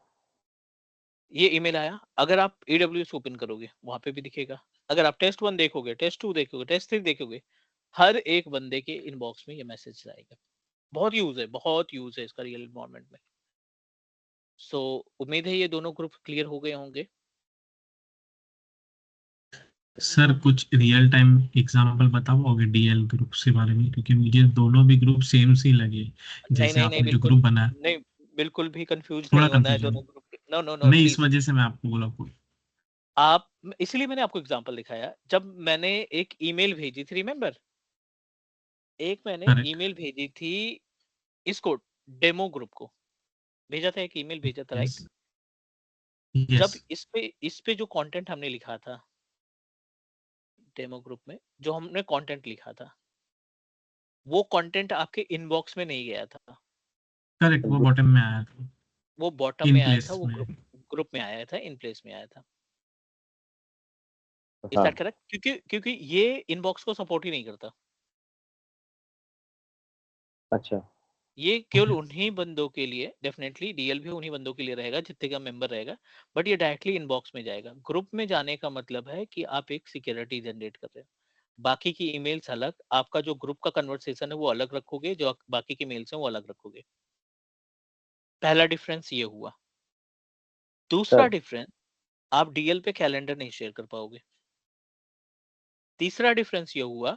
ये ईमेल आया, अगर आप AWS ओपन करोगे वहां पे भी दिखेगा। अगर आप टेस्ट 1 देखोगे, टेस्ट 2 देखोगे, टेस्ट 3 देखोगे, हर एक बंदे के इनबॉक्स में ये मैसेज आएगा। बहुत यूज है इसका रियल एनवायरनमेंट में। सो उम्मीद है ये दोनों ग्रुप क्लियर हो गए होंगे। सर कुछ रियल टाइम एग्जांपल बताओगे डीएल ग्रुप्स के बारे में, क्योंकि मुझे दोनों भी ग्रुप सेम सी लगे। नहीं जैसे नहीं नहीं, आपने जो बिल्कुल ग्रुप बनाया नहीं, बिल्कुल भी कंफ्यूज थोड़ा नहीं होना है कंफ्यूजन, दोनों ग्रुप। नो नो नो नहीं इस प्लीज। वजह से मैं आपको बोला कोई। आप, इसलिए मैंने आपको एग्जांपल दिखाया। जब मैंने एक ईमेल भेजी थी, रिमेम्बर, एक मैंने करेक्ट। ईमेल भेजी थी इसको, डेमो ग्रुप को भेजा था, एक ईमेल भेजा था, यस राइट? यस जब इस पे जो कंटेंट हमने लिखा था डेमो ग्रुप में, जो हमने कंटेंट लिखा था, वो कंटेंट आपके इनबॉक्स में नहीं गया था, करेक्ट, वो बॉटम में आया था, वो बॉटम इन में आया था, प्लेस वो में। ग्रुप में आया था, इन प्लेस में आया था। इज हाँ दैट करेक्ट? क्योंकि ये इनबॉक्स को सपोर्ट ही नहीं करता। अच्छा ये केवल उन्हीं बंदों के लिए, डेफिनेटली डीएल भी उन्हीं बंदों के लिए रहेगा जितने का मेंबर रहेगा, बट ये डायरेक्टली इनबॉक्स में जाएगा। ग्रुप में जाने का मतलब है कि आप एक सिक्योरिटी जनरेट कर रहे हो। बाकी की ईमेल्स अलग, आपका जो ग्रुप का कन्वर्सेशन है वो अलग रखोगे, जो बाकी की मेल्स हैं वो अलग रखोगे। पहला डिफरेंस ये हुआ। दूसरा सर डिफरेंस, आप डीएल पे कैलेंडर नहीं शेयर कर पाओगे। तीसरा डिफरेंस ये हुआ,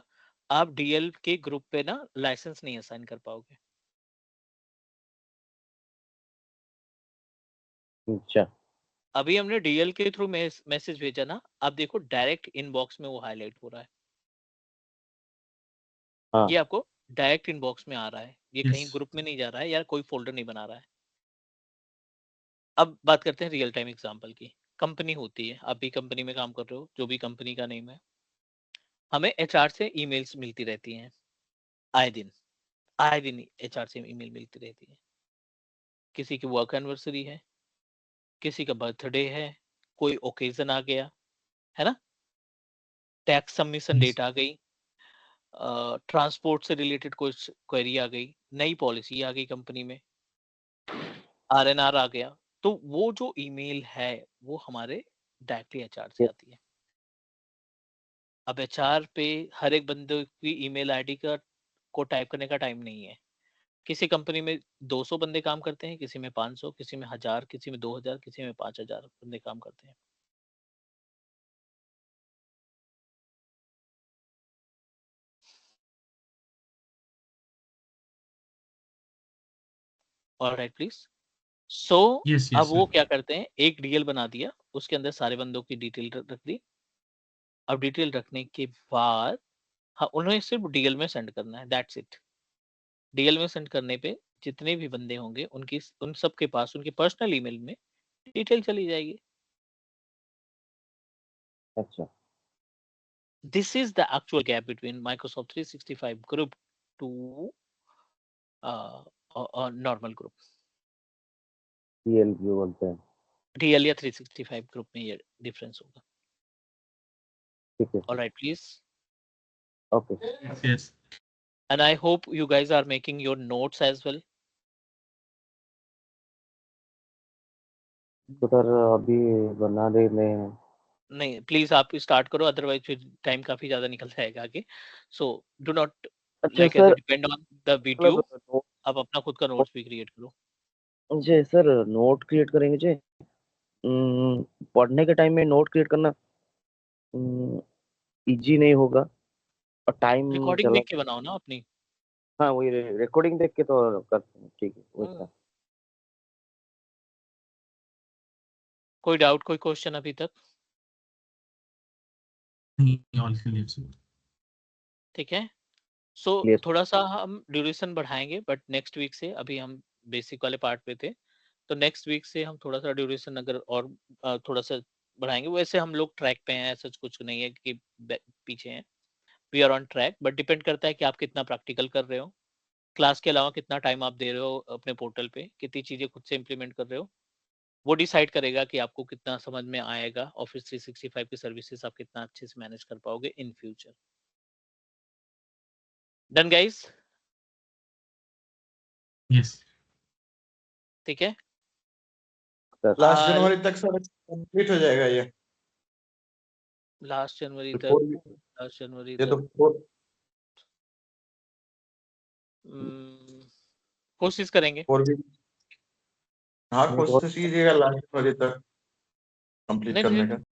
आप डीएल के ग्रुप पे ना लाइसेंस नहीं असाइन कर पाओगे। अच्छा अभी हमने डीएल के थ्रू मैसेज भेजा ना, आप देखो डायरेक्ट इनबॉक्स में वो हाईलाइट हो रहा है। हाँ ये आपको डायरेक्ट इनबॉक्स में आ रहा है, ये यस कहीं ग्रुप में नहीं जा रहा है या कोई फोल्डर नहीं बना रहा है। अब बात करते हैं रियल टाइम एग्जांपल की। कंपनी होती है, आप भी कंपनी में काम कर रहे हो, जो भी कंपनी का नेम है, हमें एचआर से ईमेल्स मिलती रहती हैं आए दिन। आए दिन एचआर से ईमेल मिलती रहती है। किसी की वर्क एनिवर्सरी है, किसी का बर्थडे है, कोई ओकेजन आ गया, है ना, टैक्स सबमिशन यस डेट आ गई, ट्रांसपोर्ट से रिलेटेड कोई क्वेरी आ गई, नई पॉलिसी आ गई कंपनी में, आरएनआर आ गया। तो वो जो ईमेल है वो हमारे डायरेक्टली एचआर से ये आती है। अब एचआर पे हर एक बंदे की ईमेल आईडी का को टाइप करने का टाइम नहीं है। किसी कंपनी में 200 बंदे काम करते हैं, किसी में 500, किसी में 1000, किसी में 2000, किसी में 5000 बंदे काम करते हैं। Alright please. सो यस अब यस वो सर। क्या करते हैं, एक डीएल बना दिया, उसके अंदर सारे बंदों की डिटेल रख दी। अब डिटेल रखने के बाद हाँ, उन्हें सिर्फ डीएल में सेंड करना है, दैट्स इट। डीएल में सेंड करने पे जितने भी बंदे होंगे उनकी उन सब के पास उनके पर्सनल ईमेल में डिटेल चली जाएगी। अच्छा This is the actual gap between Microsoft 365 group to a normal group। DL जो बोलते हैं। DL या 365 ग्रुप में ये डिफरेंस होगा। ठीक है All right, please. Okay yes And I hope you guys are making your notes as well. तो सर अभी बना रहे हैं। नहीं, प्लीज आप स्टार्ट करो, अदरवाइज फिर टाइम काफी ज्यादा निकल जाएगा आगे। सो डू नॉट अच्छा like sir depend on the video, मतलब आप अपना खुद का नोट्स भी क्रिएट करो। जी सर नोट क्रिएट करेंगे जी। पढ़ने के टाइम में नोट क्रिएट करना इजी नहीं होगा और टाइम रिकॉर्डिंग चला। देख के बनाओ ना अपनी। हाँ वही रिकॉर्डिंग देख के तो करते हैं ठीक है वैसा। कोई डाउट, कोई क्वेश्चन अभी तक? नहीं ऑल क्लियर सर। ठीक है। सो Yes. थोड़ा सा हम ड्यूरेशन बढ़ाएंगे, बट नेक्स्ट वीक से, अभी हम बेसिक वाले पार्ट पे थे, तो नेक्स्ट वीक से हम थोड़ा सा ड्यूरेशन अगर और थोड़ा सा बढ़ाएंगे। वैसे हम लोग ट्रैक पे हैं, ऐसा कुछ नहीं है कि पीछे हैं, we are on track, but depend करता है कि आप कितना प्रैक्टिकल कर रहे हो, क्लास के अलावा कितना टाइम आप दे रहे हो अपने पोर्टल पे, कितनी चीजें खुद से इंप्लीमेंट कर रहे हो, वो डिसाइड करेगा कि आपको कितना समझ में आएगा ऑफिस 365 की सर्विसेज आप कितना अच्छे से मैनेज कर पाओगे in future. Done guys? Yes ठीक है। लास्ट जनवरी तक सर कंप्लीट हो जाएगा ये। लास्ट जनवरी तो तक, लास्ट जनवरी ये तो तक कोशिश करेंगे। 4 वीक। हाँ नहीं, बहुत कोशिश कीजिएगा लास्ट जनवरी तक कंप्लीट नहीं करने नहीं, का।